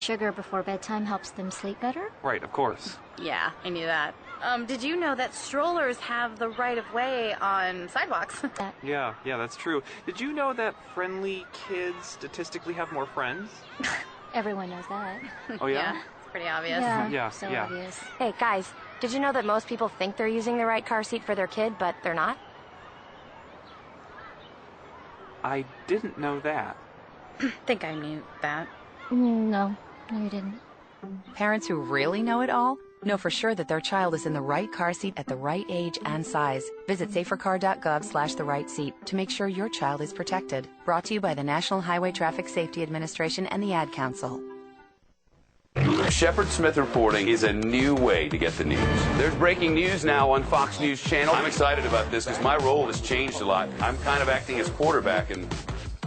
Sugar before bedtime helps them sleep better? Right, of course. Yeah, I knew that. Did you know that strollers have the right of way on sidewalks? Yeah, that's true. Did you know that friendly kids statistically have more friends? Everyone knows that. Oh, yeah? Yeah, it's pretty obvious. Yeah. Obvious. Hey, guys, did you know that most people think they're using the right car seat for their kid, but they're not? I didn't know that. Think I knew that. No, you didn't. Parents who really know it all know for sure that their child is in the right car seat at the right age and size. Visit safercar.gov/the-right-seat to make sure your child is protected. Brought to you by the National Highway Traffic Safety Administration and the Ad Council. Shepard Smith reporting is a new way to get the news. There's breaking news now on Fox News Channel. I'm excited about this because my role has changed a lot. I'm kind of acting as quarterback, and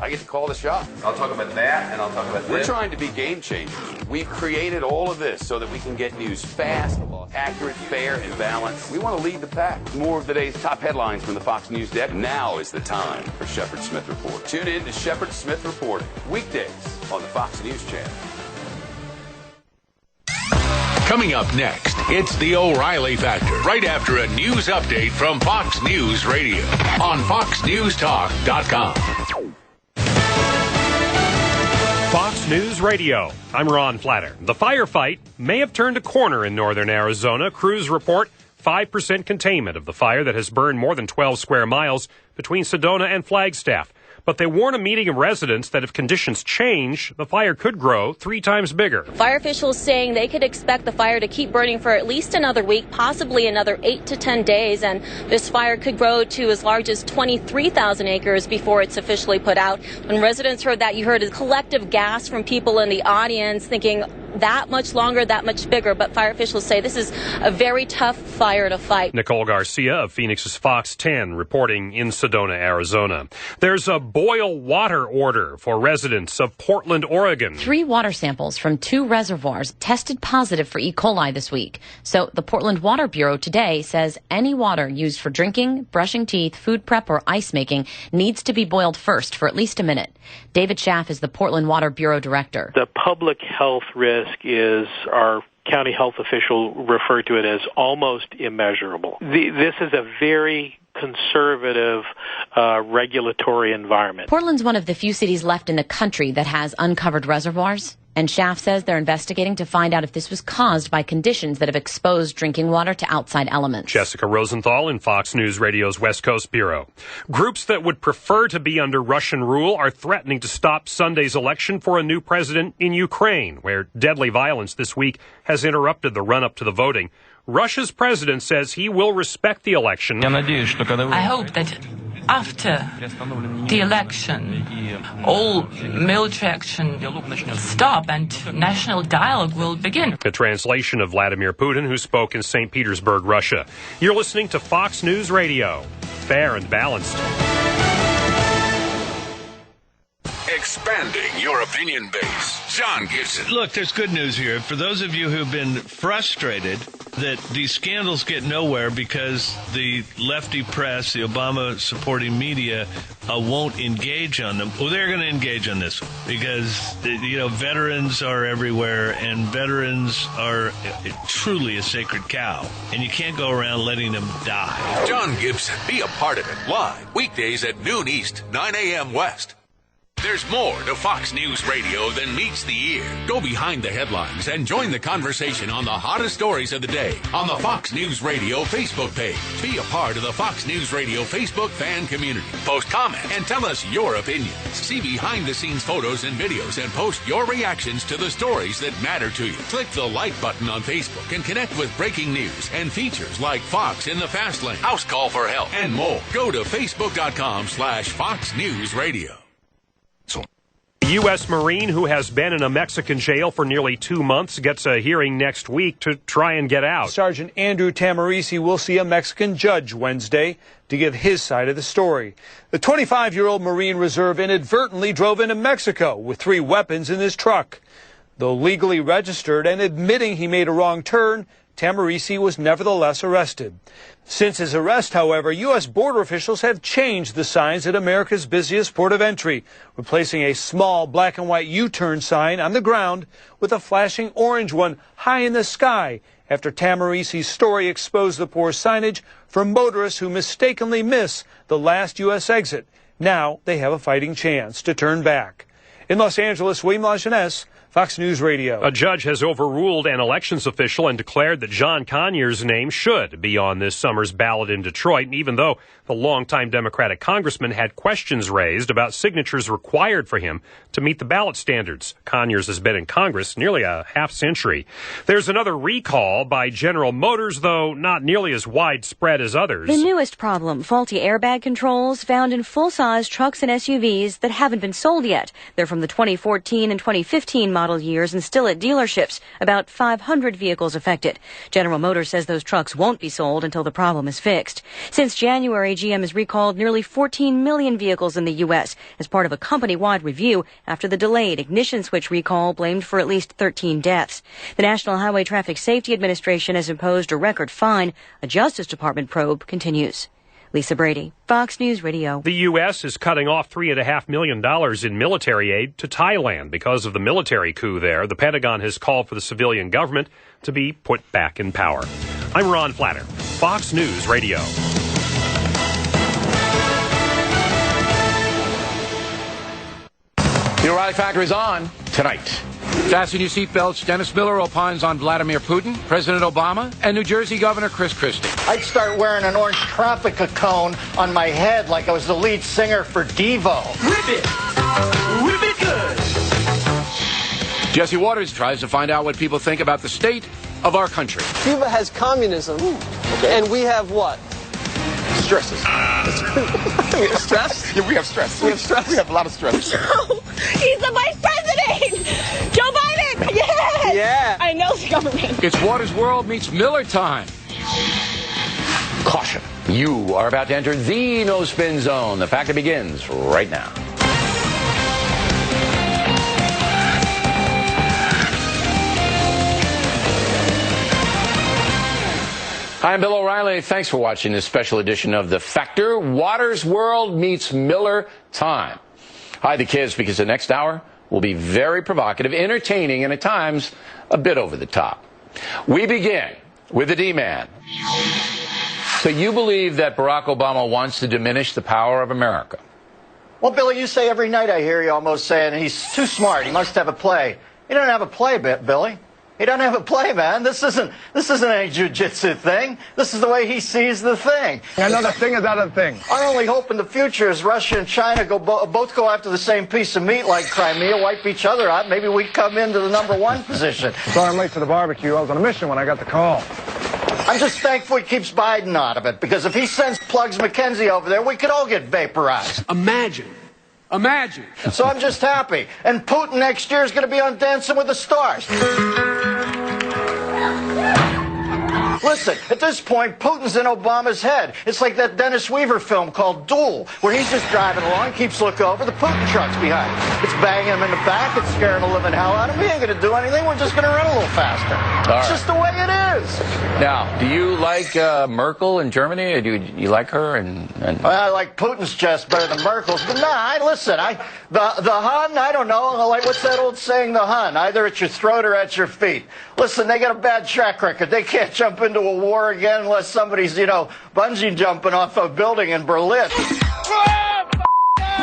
I get to call the shot. I'll talk about that, and I'll talk about this. We're trying to be game changers. We've created all of this so that we can get news fast, accurate, fair, and balanced. We want to lead the pack. More of today's top headlines from the Fox News deck. Now is the time for Shepard Smith Report. Tune in to Shepard Smith Reporting, weekdays on the Fox News Channel. Coming up next, it's the O'Reilly Factor, right after a news update from Fox News Radio on foxnewstalk.com. Fox News Radio. I'm Ron Flatter. The firefight may have turned a corner in northern Arizona. Crews report 5% containment of the fire that has burned more than 12 square miles between Sedona and Flagstaff. But they warn a meeting of residents that if conditions change, the fire could grow 3 times bigger. Fire officials saying they could expect the fire to keep burning for at least another week, possibly another 8 to 10 days, and this fire could grow to as large as 23,000 acres before it's officially put out. When residents heard that, you heard a collective gasp from people in the audience thinking that much longer, that much bigger, but fire officials say this is a very tough fire to fight. Nicole Garcia of Phoenix's Fox 10 reporting in Sedona, Arizona. There's a boil water order for residents of Portland, Oregon. 3 water samples from 2 reservoirs tested positive for E. coli this week. So the Portland Water Bureau today says any water used for drinking, brushing teeth, food prep, or ice making needs to be boiled first for at least a minute. David Schaff is the Portland Water Bureau director. The public health risk is, our county health official referred to it as almost immeasurable. This is a very conservative regulatory environment. Portland's one of the few cities left in the country that has uncovered reservoirs. And Schaff says they're investigating to find out if this was caused by conditions that have exposed drinking water to outside elements. Jessica Rosenthal in Fox News Radio's West Coast Bureau. Groups that would prefer to be under Russian rule are threatening to stop Sunday's election for a new president in Ukraine, where deadly violence this week has interrupted the run-up to the voting. Russia's president says he will respect the election. I hope that after the election, all military action will stop and national dialogue will begin. A translation of Vladimir Putin, who spoke in St. Petersburg, Russia. You're listening to Fox News Radio. Fair and balanced. Expanding your opinion base. John Gibson. Look, there's good news here. For those of you who've been frustrated that these scandals get nowhere because the lefty press, the Obama-supporting media, won't engage on them, well, they're going to engage on this one because, veterans are everywhere, and veterans are truly a sacred cow, and you can't go around letting them die. John Gibson. Be a part of it live weekdays at noon East, 9 a.m. West. There's more to Fox News Radio than meets the ear. Go behind the headlines and join the conversation on the hottest stories of the day on the Fox News Radio Facebook page. Be a part of the Fox News Radio Facebook fan community. Post comments and tell us your opinions. See behind-the-scenes photos and videos and post your reactions to the stories that matter to you. Click the like button on Facebook and connect with breaking news and features like Fox in the Fast Lane, House Call for Help, and more. Go to facebook.com/Fox News Radio. A U.S. Marine who has been in a Mexican jail for nearly 2 months gets a hearing next week to try and get out. Sergeant Andrew Tamarisi will see a Mexican judge Wednesday to give his side of the story. The 25-year-old Marine Reserve inadvertently drove into Mexico with 3 weapons in his truck. Though legally registered and admitting he made a wrong turn, Tamarisi was nevertheless arrested. Since his arrest, however, U.S. border officials have changed the signs at America's busiest port of entry, replacing a small black and white U-turn sign on the ground with a flashing orange one high in the sky after Tamarisi's story exposed the poor signage for motorists who mistakenly miss the last U.S. exit. Now they have a fighting chance to turn back. In Los Angeles, William Lajeunesse, Fox News Radio. A judge has overruled an elections official and declared that John Conyers' name should be on this summer's ballot in Detroit, even though the longtime Democratic congressman had questions raised about signatures required for him to meet the ballot standards. Conyers has been in Congress nearly a half century. There's another recall by General Motors, though not nearly as widespread as others. The newest problem, faulty airbag controls found in full-size trucks and SUVs that haven't been sold yet. They're from the 2014 and 2015 model years and still at dealerships. About 500 vehicles affected. General Motors says those trucks won't be sold until the problem is fixed. Since January, GM has recalled nearly 14 million vehicles in the U.S. as part of a company-wide review after the delayed ignition switch recall blamed for at least 13 deaths. The National Highway Traffic Safety Administration has imposed a record fine. A Justice Department probe continues. Lisa Brady, Fox News Radio. The U.S. is cutting off $3.5 million in military aid to Thailand because of the military coup there. The Pentagon has called for the civilian government to be put back in power. I'm Ron Flatter, Fox News Radio. The O'Reilly Factor is on tonight. Fasten your seatbelts. Dennis Miller opines on Vladimir Putin, President Obama, and New Jersey Governor Chris Christie. I'd start wearing an orange traffic cone on my head like I was the lead singer for Devo. Rip it! Rip it good! Jesse Waters tries to find out what people think about the state of our country. Cuba has communism, and we have what? Stresses. Stress? Yeah, we have stress. We have stress? We have a lot of stress. No, he's the vice president! Joe Biden! Yes! Yeah! I know the government. It's Waters World meets Miller time. Caution. You are about to enter the no-spin zone. The factor begins right now. Hi, I'm Bill O'Reilly. Thanks for watching this special edition of The Factor. Waters World meets Miller time. Hide the kids because the next hour will be very provocative, entertaining, and at times a bit over the top. We begin with the D-Man. So you believe that Barack Obama wants to diminish the power of America? Well, Billy, you say every night I hear you almost saying he's too smart. He must have a play. He doesn't have a play, Billy. He doesn't have a play, man. This isn't any jiu-jitsu thing. This is the way he sees the thing. Another thing is other thing. Our only hope in the future is Russia and China both go after the same piece of meat like Crimea, wipe each other out. Maybe we come into the #1 position. Sorry I'm late to the barbecue. I was on a mission when I got the call. I'm just thankful he keeps Biden out of it, because if he sends Plugs McKenzie over there, we could all get vaporized. Imagine. So I'm just happy. And Putin next year is going to be on Dancing with the Stars. Listen, at this point, Putin's in Obama's head. It's like that Dennis Weaver film called Duel, where he's just driving along, keeps looking over, the Putin truck's behind him. It's banging him in the back, it's scaring the living hell out of him. We ain't going to do anything, we're just going to run a little faster. It's just the way it is. Now, do you like Merkel in Germany? Or do you like her? Well, I like Putin's chest better than Merkel's. But the Hun, I don't know. Like, what's that old saying, the Hun? Either at your throat or at your feet. Listen, they got a bad track record. They can't jump into a war again unless somebody's, bungee jumping off a building in Berlin.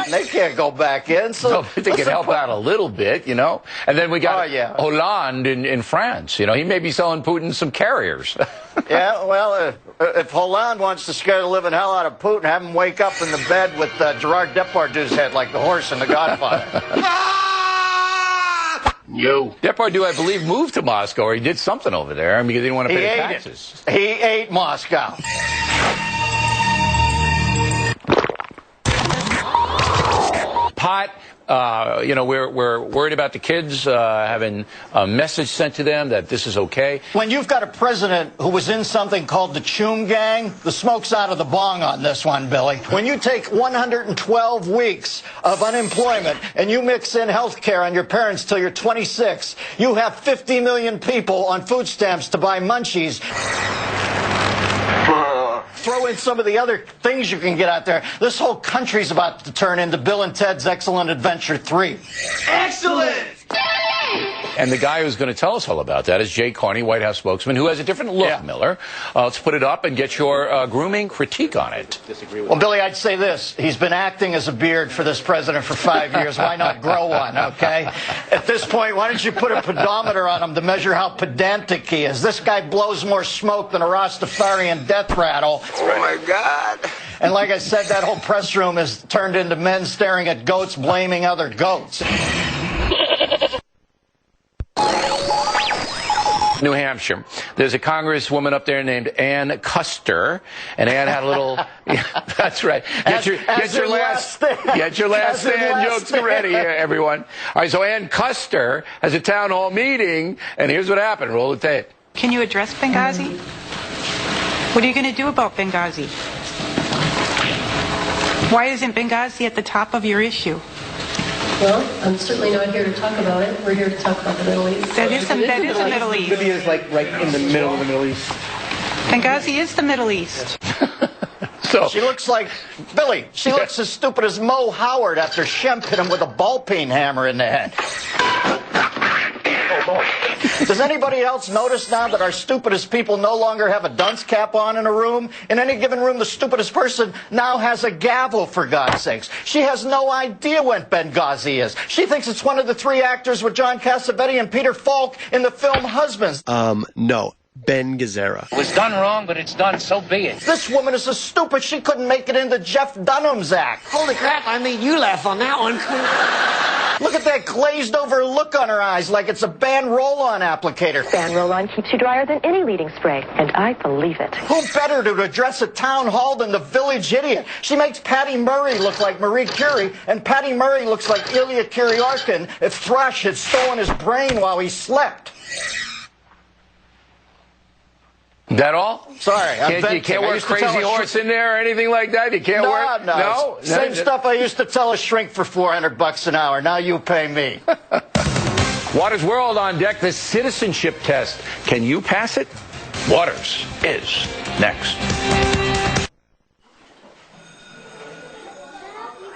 They can't go back in. So they can help out a little bit, And then we got Hollande in France. He may be selling Putin some carriers. Yeah, well, if Hollande wants to scare the living hell out of Putin, have him wake up in the bed with Gerard Depardieu's head like the horse in The Godfather. Depardieu, I believe, moved to Moscow, or he did something over there because he didn't want to pay taxes. He ate Moscow. Pot we're worried about the kids having a message sent to them that this is okay. When you've got a president who was in something called the Choom Gang, the smoke's out of the bong on this one, Billy. When you take 112 weeks of unemployment and you mix in health care on your parents till you're 26, you have 50 million people on food stamps to buy munchies. Throw in some of the other things you can get out there. This whole country's about to turn into Bill and Ted's Excellent Adventure 3. Excellent! And the guy who's going to tell us all about that is Jay Carney, White House spokesman, who has a different look, Miller. Let's put it up and get your grooming critique on it. Well, Billy, I'd say this. He's been acting as a beard for this president for 5 years. Why not grow one, okay? At this point, why don't you put a pedometer on him to measure how pedantic he is? This guy blows more smoke than a Rastafarian death rattle. Oh, my God. And like I said, that whole press room is turned into men staring at goats, blaming other goats. New Hampshire. There's a congresswoman up there named Ann Custer, and Ann had a little. Yeah, that's right. Get your last stand jokes ready, everyone. All right, so Ann Custer has a town hall meeting, and here's what happened. Roll the tape. Can you address Benghazi? What are you going to do about Benghazi? Why isn't Benghazi at the top of your issue? Well, I'm certainly not here to talk about it. We're here to talk about the Middle East. That is the Middle East. Libya is like right in the middle of the Middle East. Benghazi is the Middle East. So she looks like, Billy, she looks as stupid as Mo Howard after Shemp hit him with a ball-peen hammer in the head. Does anybody else notice now that our stupidest people no longer have a dunce cap on in a room? In any given room, the stupidest person now has a gavel, for God's sakes. She has no idea when Benghazi is. She thinks it's one of the three actors with John Cassavetes and Peter Falk in the film Husbands. No. Ben Gazzara. It was done wrong, but it's done, so be it. This woman is so stupid she couldn't make it into Jeff Dunham's act. Holy crap, I made you laugh on that one. Look at that glazed over look on her eyes like it's a Ban roll-on applicator. Ban roll-on keeps you drier than any leading spray, and I believe it. Who better to address a town hall than the village idiot? She makes Patty Murray look like Marie Curie, and Patty Murray looks like Ilya Kuryakin if Thrush had stolen his brain while he slept. That all? Sorry, you can't wear Crazy Horse in there or anything like that? You can't wear... No. Same stuff I used to tell a shrink for $400 an hour. Now you pay me. Waters World on deck, the citizenship test. Can you pass it? Waters is next.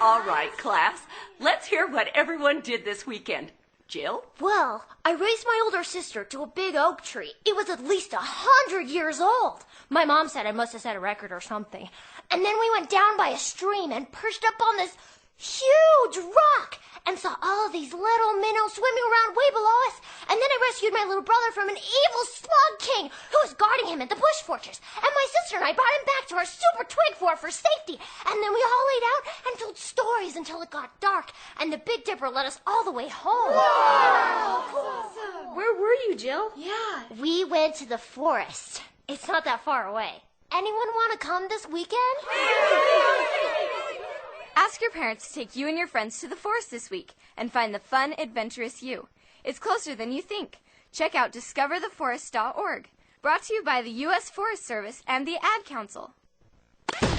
All right, class. Let's hear what everyone did this weekend. Jill? Well, I raised my older sister to a big oak tree. It was at least 100 years old. My mom said I must have set a record or something. And then we went down by a stream and perched up on this huge rock and saw all of these little minnows swimming around way below us. And then I rescued my little brother from an evil slug king who was guarding him at the bush fortress. And my sister and I brought him back to our super twig fort for safety. And then we all laid out and told stories until it got dark. And the Big Dipper led us all the way home. Wow! Awesome. Where were you, Jill? Yeah. We went to the forest. It's not that far away. Anyone want to come this weekend? Ask your parents to take you and your friends to the forest this week and find the fun, adventurous you. It's closer than you think. Check out discovertheforest.org. Brought to you by the U.S. Forest Service and the Ad Council.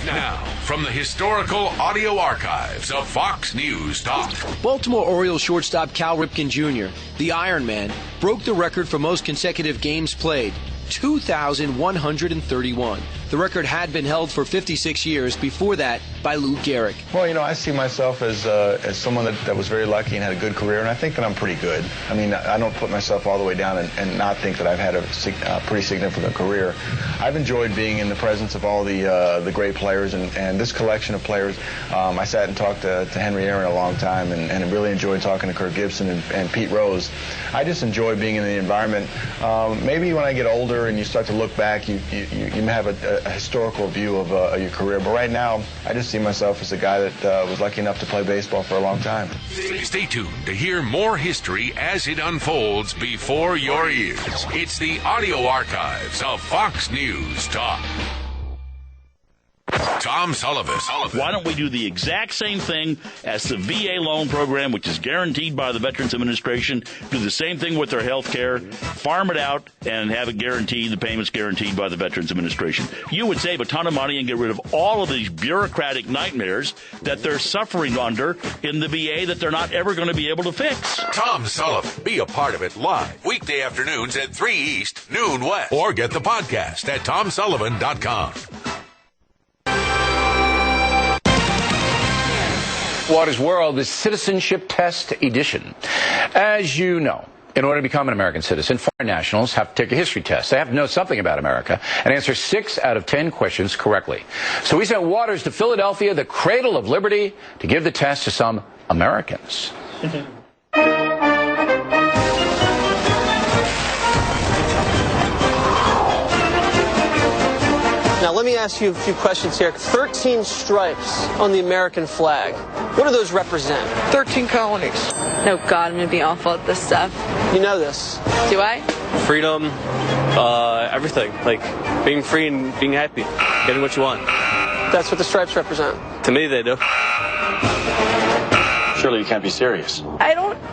Now, from the historical audio archives of Fox News Talk. Baltimore Orioles shortstop Cal Ripken Jr., the Iron Man, broke the record for most consecutive games played, 2,131. The record had been held for 56 years before that by Lou Gehrig. Well, I see myself as someone that was very lucky and had a good career, and I think that I'm pretty good. I mean, I don't put myself all the way down and not think that I've had a pretty significant career. I've enjoyed being in the presence of all the great players and this collection of players. I sat and talked to Henry Aaron a long time and really enjoyed talking to Kirk Gibson and Pete Rose. I just enjoy being in the environment. Maybe when I get older and you start to look back, you may have a historical view of your career. But right now, I just see myself as a guy that was lucky enough to play baseball for a long time. Stay tuned to hear more history as it unfolds before your ears. It's the audio archives of Fox News Talk. Tom Sullivan. Why don't we do the exact same thing as the VA loan program, which is guaranteed by the Veterans Administration, do the same thing with their health care, farm it out, and have it guaranteed, the payments guaranteed by the Veterans Administration. You would save a ton of money and get rid of all of these bureaucratic nightmares that they're suffering under in the VA that they're not ever going to be able to fix. Tom Sullivan. Be a part of it live, weekday afternoons at 3 East, noon West. Or get the podcast at TomSullivan.com. Water's World is Citizenship Test Edition. As you know, in order to become an American citizen, foreign nationals have to take a history test. They have to know something about America and answer 6 out of 10 questions correctly. So we sent Waters to Philadelphia, the cradle of liberty, to give the test to some Americans. Now, let me ask you a few questions here. 13 stripes on the American flag. What do those represent? 13 colonies. Oh, God, I'm going to be awful at this stuff. You know this. Do I? Freedom, everything. Like, being free and being happy. Getting what you want. That's what the stripes represent. To me, they do. Surely you can't be serious. I don't know.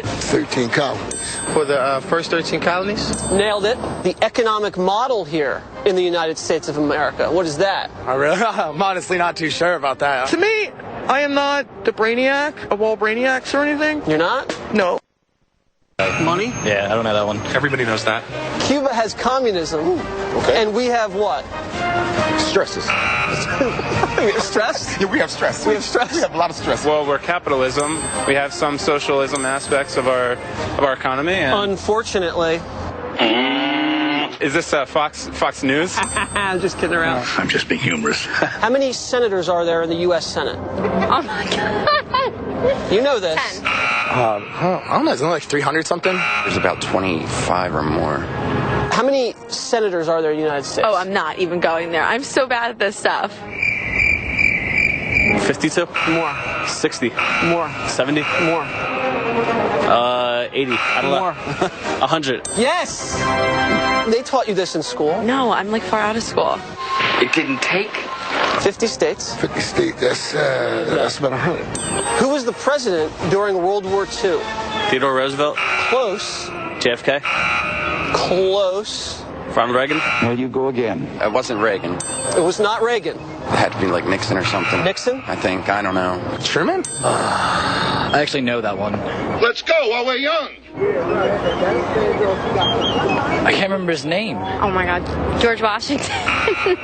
13 colonies. For the first 13 colonies? Nailed it. The economic model here in the United States of America. What is that? I'm honestly not too sure about that. To me, I am not the brainiac of all brainiacs or anything. You're not? No. Money? Yeah, I don't know that one. Everybody knows that. Cuba has communism. Okay. And we have what? Stresses. We have stress? Yeah, we have stress. We have stress? We have a lot of stress. Well, we're capitalism. We have some socialism aspects of our economy. And unfortunately. Is this Fox News? I'm just kidding around. I'm just being humorous. How many senators are there in the U.S. Senate? Oh, my God. You know this. 10. I don't know. Isn't it like 300 something? There's about 25 or more. How many senators are there in the United States? Oh, I'm not even going there. I'm so bad at this stuff. 52? More. 60? More. 70? More. 80. I don't know. 100. Yes! They taught you this in school. No, I'm like far out of school. It didn't take 50 states. 50 states. That's about 100. Who was the president during World War II? Theodore Roosevelt? Close. JFK? Close. Ronald Reagan? There you go again. It wasn't Reagan. It was not Reagan. It had to be like Nixon or something. Nixon? I think. I don't know. Truman? I actually know that one. Let's go while we're young. I can't remember his name. Oh, my God. George Washington.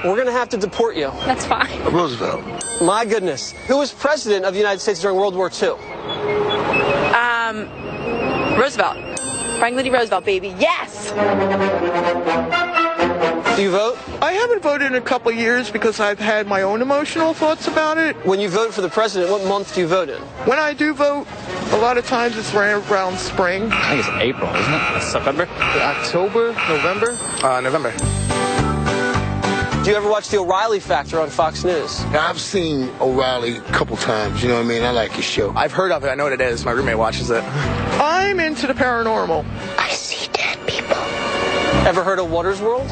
We're going to have to deport you. That's fine. Roosevelt. My goodness. Who was president of the United States during World War II? Roosevelt. Franklin D. Roosevelt, baby. Yes! Do you vote? I haven't voted in a couple of years because I've had my own emotional thoughts about it. When you vote for the president, what month do you vote in? When I do vote, a lot of times it's around spring. I think it's April, isn't it? September? October, November? November. Do you ever watch The O'Reilly Factor on Fox News? Now, I've seen O'Reilly a couple times, you know what I mean? I like his show. I've heard of it. I know what it is. My roommate watches it. I'm into the paranormal. I see dead people. Ever heard of Waters World?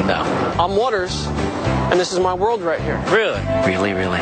No. I'm Waters, and this is my world right here. Really? Really.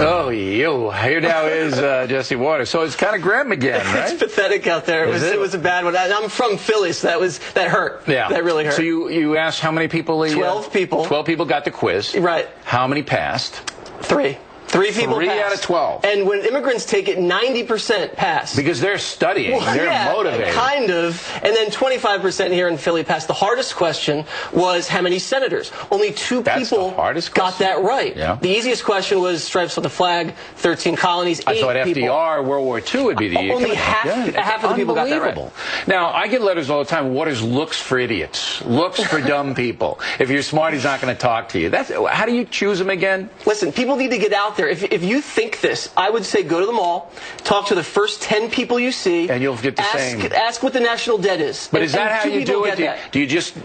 Oh, here now is Jesse Waters. So it's kind of grim again, right? It's pathetic out there. It was a bad one. I'm from Philly, so that hurt. Yeah. That really hurt. So you asked how many people? 12 people. 12 people got the quiz. Right. How many passed? 3. 3 people 3 passed. out of 12. And when immigrants take it, 90% pass. Because they're studying. Well, they're motivated. Kind of. And then 25% here in Philly passed. The hardest question was how many senators? Only 2 people got that right. Yeah. The easiest question was stripes on the flag, 13 colonies, 8 I thought people. FDR, World War II would be the easiest. Only half of the people got that right. Now, I get letters all the time. Waters looks for idiots. Looks for dumb people. If you're smart, he's not going to talk to you. How do you choose them again? Listen, people need to get out there there. If you think this, I would say go to the mall, talk to the first 10 people you see, and you'll get the same. Ask what the national debt is. But is that how you do it? Do you just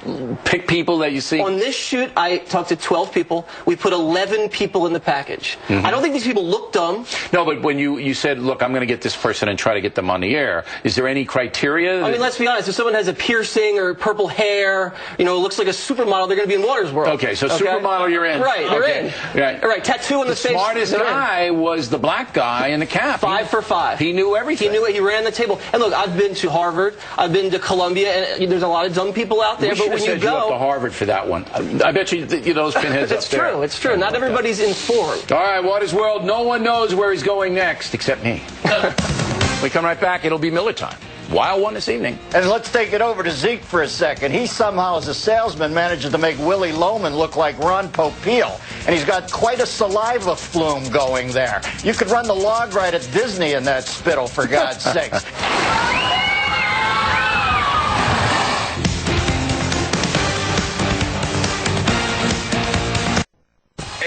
pick people that you see? On this shoot, I talked to 12 people. We put 11 people in the package. I don't think these people look dumb. No, but when you said, look, I'm going to get this person and try to get them on the air, is there any criteria? I mean, let's be honest. If someone has a piercing or purple hair, looks like a supermodel, they're going to be in Water's World. Okay, so supermodel, you're in. Right, you're in. Right. All right, tattoo on the face. The smartest guy was the black guy in the cap. 5 for 5. He knew everything. He knew it. He ran the table. And look, I've been to Harvard. I've been to Columbia. And there's a lot of dumb people out there. But when you go up to Harvard for that one, I bet you those pinheads up there. It's true. It's true. Not everybody's informed. All right, Water's World. No one knows where he's going next except me. We come right back. It'll be Miller time. Wild one this evening. And let's take it over to Zeke for a second. He somehow, as a salesman, manages to make Willie Loman look like Ron Popeil. And he's got quite a saliva flume going there. You could run the log ride at Disney in that spittle, for God's sakes.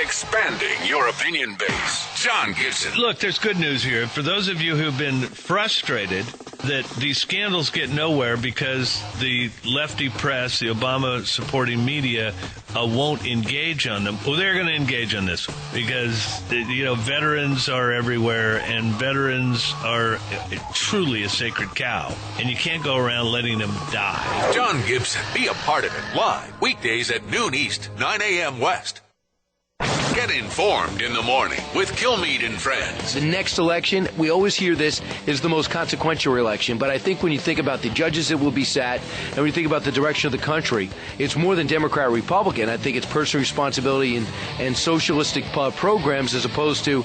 Expanding your opinion base. John Gibson. Look, there's good news here. For those of you who've been frustrated that these scandals get nowhere because the lefty press, the Obama-supporting media, won't engage on them, well, they're going to engage on this because, veterans are everywhere, and veterans are truly a sacred cow, and you can't go around letting them die. John Gibson. Be a part of it live weekdays at noon East, 9 a.m. West. Get informed in the morning with Kilmeade and Friends. The next election, we always hear this, is the most consequential election. But I think when you think about the judges that will be sat, and when you think about the direction of the country, it's more than Democrat or Republican. I think it's personal responsibility and socialistic programs as opposed to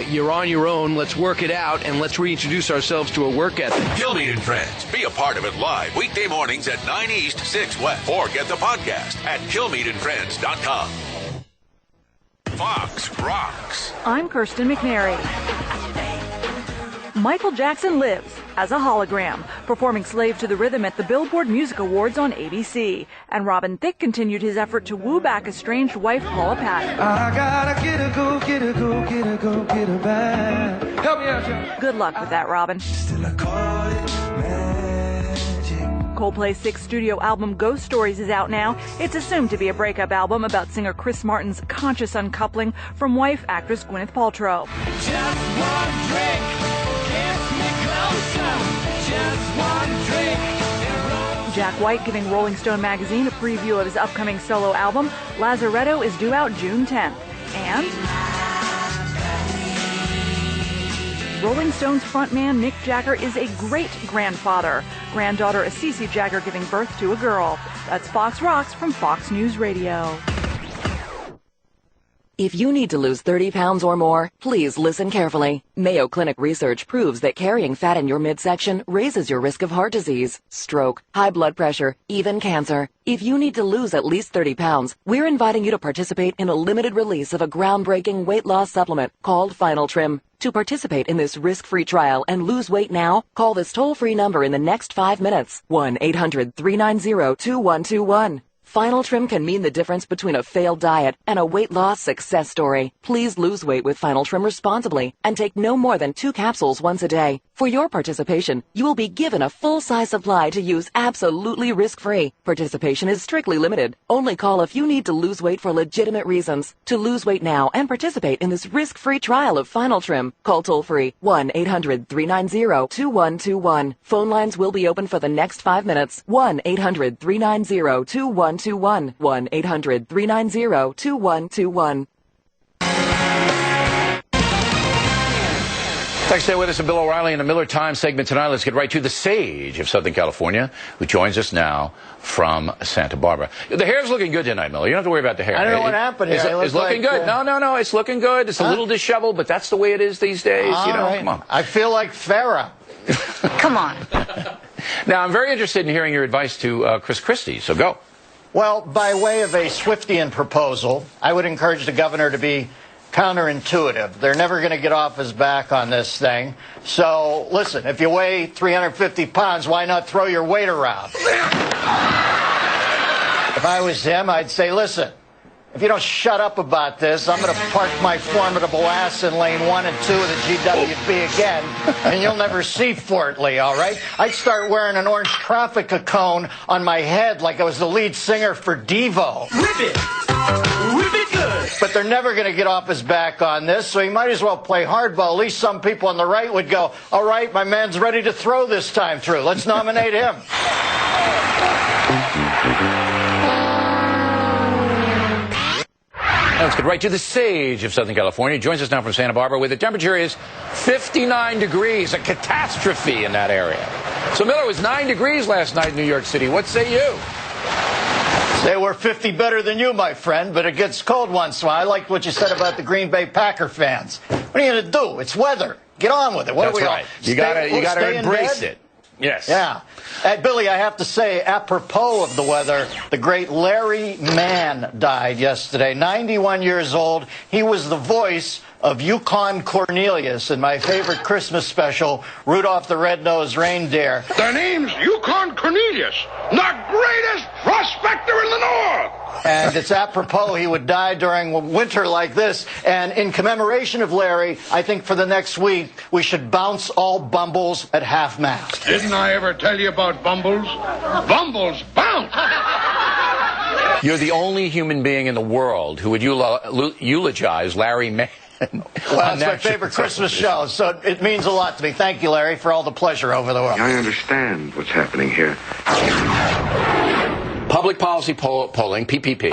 you're on your own, let's work it out, and let's reintroduce ourselves to a work ethic. Kilmeade and Friends. Be a part of it live weekday mornings at 9 East, 6 West. Or get the podcast at KilmeadeandFriends.com. Fox Rocks. I'm Kirsten McNary. Michael Jackson lives as a hologram, performing Slave to the Rhythm at the Billboard Music Awards on ABC. And Robin Thicke continued his effort to woo back estranged wife Paula Patton. I gotta get her, go, get her, go, get her, go, get her back. Help me out, John. Good luck with that, Robin. Still I call it magic. Coldplay's 6th studio album Ghost Stories is out now. It's assumed to be a breakup album about singer Chris Martin's conscious uncoupling from wife actress Gwyneth Paltrow. Just one drink gets me closer. Just one drink. Jack White giving Rolling Stone magazine a preview of his upcoming solo album. Lazaretto is due out June 10th. And Rolling Stones frontman Mick Jagger is a great-grandfather. Granddaughter Assisi Jagger giving birth to a girl. That's Fox Rocks from Fox News Radio. If you need to lose 30 pounds or more, please listen carefully. Mayo Clinic research proves that carrying fat in your midsection raises your risk of heart disease, stroke, high blood pressure, even cancer. If you need to lose at least 30 pounds, we're inviting you to participate in a limited release of a groundbreaking weight loss supplement called Final Trim. To participate in this risk-free trial and lose weight now, call this toll-free number in the next 5 minutes. 1-800-390-2121. Final Trim can mean the difference between a failed diet and a weight loss success story. Please lose weight with Final Trim responsibly and take no more than 2 capsules once a day. For your participation, you will be given a full-size supply to use absolutely risk-free. Participation is strictly limited. Only call if you need to lose weight for legitimate reasons. To lose weight now and participate in this risk-free trial of Final Trim, call toll-free 1-800-390-2121. Phone lines will be open for the next 5 minutes. 1-800-390-2121. 1-800-390-2121. Thanks for staying with us. I'm Bill O'Reilly in the Miller Time segment tonight. Let's get right to the sage of Southern California, who joins us now from Santa Barbara. The hair's looking good tonight, Miller. You don't have to worry about the hair. I don't know what happened here. It's looking good. No. It's looking good. It's a little disheveled, but that's the way it is these days. Right. Come on. I feel like Farrah. Come on. Now, I'm very interested in hearing your advice to Chris Christie, so go. Well, by way of a Swiftian proposal, I would encourage the governor to be counterintuitive. They're never going to get off his back on this thing. So, listen, if you weigh 350 pounds, why not throw your weight around? If I was him, I'd say, listen, if you don't shut up about this, I'm going to park my formidable ass in lane 1 and 2 of the GWB again, and you'll never see Fort Lee, all right? I'd start wearing an orange traffic cone on my head like I was the lead singer for Devo. Whip it! Whip it good! But they're never going to get off his back on this, so he might as well play hardball. At least some people on the right would go, all right, my man's ready to throw this time through. Let's nominate him. Let's get right to the sage of Southern California. He joins us now from Santa Barbara, where the temperature is 59 degrees, a catastrophe in that area. So, Miller, it was 9 degrees last night in New York City. What say you? They were 50 better than you, my friend, but it gets cold once in a while. I liked what you said about the Green Bay Packer fans. What are you going to do? It's weather. Get on with it. What That's are we right. all? You gotta embrace it. Yes. Yeah. Billy, I have to say, apropos of the weather, the great Larry Mann died yesterday, 91 years old. He was the voice of Yukon Cornelius in my favorite Christmas special, Rudolph the Red-Nosed Reindeer. The name's Yukon Cornelius, the greatest prospector in the North. And it's apropos he would die during winter like this. And in commemoration of Larry, I think for the next week, we should bounce all bumbles at half-mast. Didn't I ever tell you about bumbles? Bumbles bounce! You're the only human being in the world who would eulogize Larry Mann. Well, it's my favorite Christmas show, so it means a lot to me. Thank you, Larry, for all the pleasure over the world. I understand what's happening here. Public policy polling, PPP.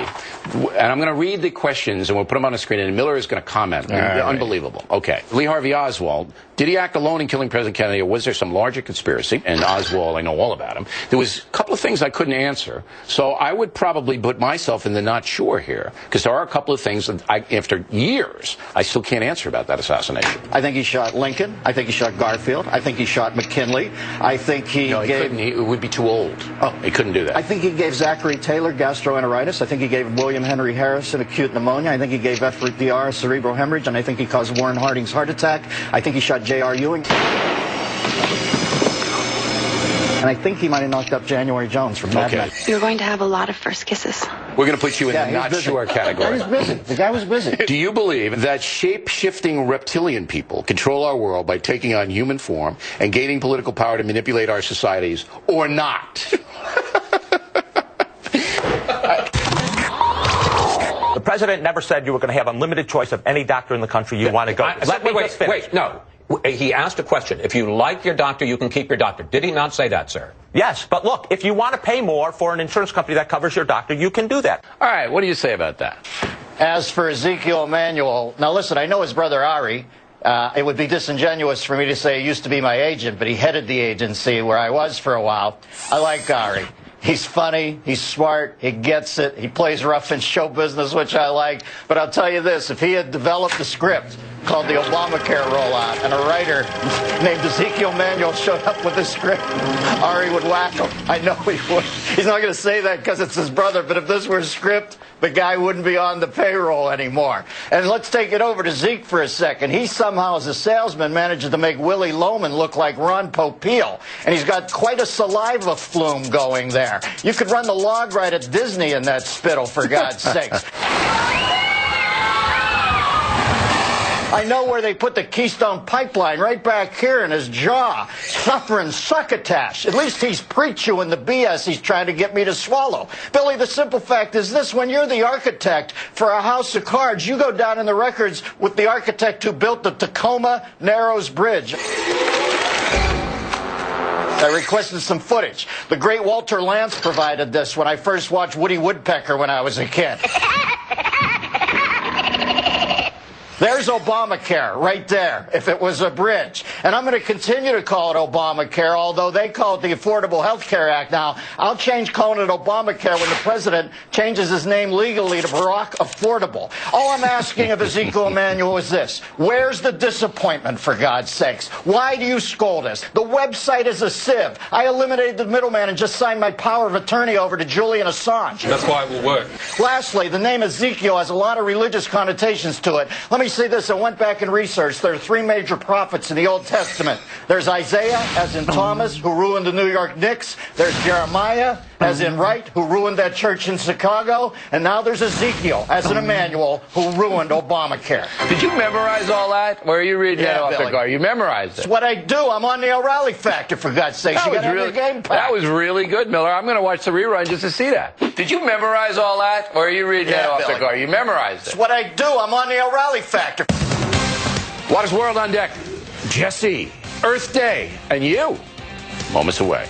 And I'm going to read the questions, and we'll put them on the screen, and Miller is going to comment. Right. Unbelievable. Okay. Lee Harvey Oswald. Did he act alone in killing President Kennedy, or was there some larger conspiracy? And Oswald, I know all about him. There was a couple of things I couldn't answer. So I would probably put myself in the not sure here, because there are a couple of things that after years, I still can't answer about that assassination. I think he shot Lincoln. I think he shot Garfield. I think he shot McKinley. I think he gave... It would be too old. Oh. He couldn't do that. I think he gave Zachary Taylor gastroenteritis. I think he gave William Henry Harrison acute pneumonia. I think he gave Everett DR cerebral hemorrhage. And I think he caused Warren Harding's heart attack. I think he shot J.R. Ewing. And I think he might have knocked up January Jones from Mad Men. You're going to have a lot of first kisses. We're going to put you in the not sure category. The guy was busy. The guy was busy. Do you believe that shape-shifting reptilian people control our world by taking on human form and gaining political power to manipulate our societies, or not? The president never said you were going to have unlimited choice of any doctor in the country you want to go to. Let me just finish. Wait, no. He asked a question. If you like your doctor, you can keep your doctor. Did he not say that, sir? Yes, but look, if you want to pay more for an insurance company that covers your doctor, you can do that. All right, what do you say about that? As for Ezekiel Emanuel, now listen, I know his brother Ari. It would be disingenuous for me to say he used to be my agent, but he headed the agency where I was for a while. I like Ari. He's funny, he's smart, he gets it, he plays rough in show business, which I like. But I'll tell you this, if he had developed a script called the Obamacare rollout and a writer named Ezekiel Emanuel showed up with the script, Ari would whack him. I know he would. He's not going to say that because it's his brother, but if this were a script, the guy wouldn't be on the payroll anymore. And let's take it over to Zeke for a second. He somehow, as a salesman, manages to make Willie Loman look like Ron Popeil. And he's got quite a saliva flume going there. You could run the log ride at Disney in that spittle, for God's sakes. I know where they put the Keystone Pipeline, right back here in his jaw. Suffering succotash. At least he's pre-chewing the BS he's trying to get me to swallow. Billy, the simple fact is this. When you're the architect for a house of cards, you go down in the records with the architect who built the Tacoma Narrows Bridge. I requested some footage. The great Walter Lantz provided this when I first watched Woody Woodpecker when I was a kid. There's Obamacare right there, if it was a bridge. And I'm going to continue to call it Obamacare, although they call it the Affordable Health Care Act now. I'll change calling it Obamacare when the president changes his name legally to Barack Affordable. All I'm asking of Ezekiel Emanuel is this. Where's the disappointment, for God's sakes? Why do you scold us? The website is a sieve. I eliminated the middleman and just signed my power of attorney over to Julian Assange. That's why it will work. Lastly, the name Ezekiel has a lot of religious connotations to it. Let me say this. I went back and researched. There are three major prophets in the Old Testament. There's Isaiah, as in Thomas, who ruined the New York Knicks. There's Jeremiah, as in Wright, who ruined that church in Chicago, and now there's Ezekiel, as in Emmanuel, who ruined Obamacare. Did you memorize all that? Or are you reading that off the car? You memorized it. That's what I do. I'm on the O'Reilly Factor, for God's sake. You got to have your game packed. That was really good, Miller. I'm going to watch the rerun just to see that. Did you memorize all that? Or are you reading that off the car? You memorized it. That's what I do. I'm on the O'Reilly Factor. Water's World on deck. Jesse, Earth Day, and you. Moments away.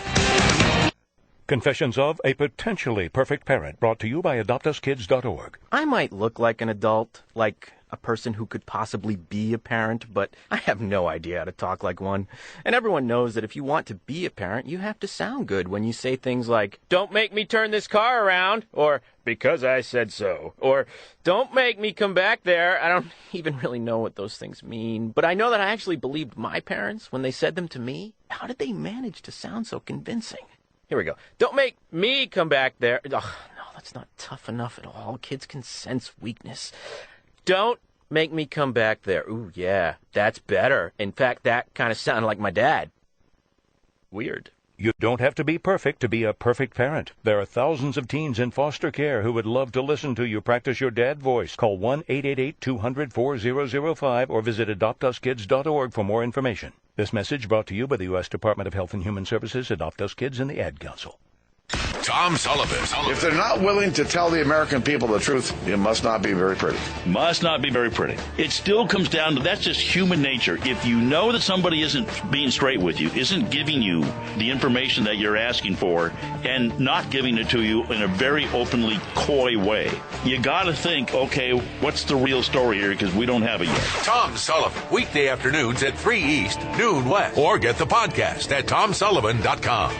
Confessions of a Potentially Perfect Parent, brought to you by AdoptUsKids.org. I might look like an adult, like a person who could possibly be a parent, but I have no idea how to talk like one. And everyone knows that if you want to be a parent, you have to sound good when you say things like, "Don't make me turn this car around," or "because I said so," or "don't make me come back there." I don't even really know what those things mean, but I know that I actually believed my parents when they said them to me. How did they manage to sound so convincing? Here we go. "Don't make me come back there." Ugh, no, that's not tough enough at all. Kids can sense weakness. "Don't make me come back there." Ooh, yeah, that's better. In fact, that kind of sounded like my dad. Weird. You don't have to be perfect to be a perfect parent. There are thousands of teens in foster care who would love to listen to you practice your dad voice. Call 1-888-200-4005 or visit AdoptUsKids.org for more information. This message brought to you by the U.S. Department of Health and Human Services, Adopt Us Kids, and the Ad Council. Tom Sullivan. If they're not willing to tell the American people the truth, it must not be very pretty. Must not be very pretty. It still comes down to that's just human nature. If you know that somebody isn't being straight with you, isn't giving you the information that you're asking for, and not giving it to you in a very openly coy way, you got to think, okay, what's the real story here? Because we don't have it yet. Tom Sullivan, weekday afternoons at 3 East, noon West. Or get the podcast at TomSullivan.com.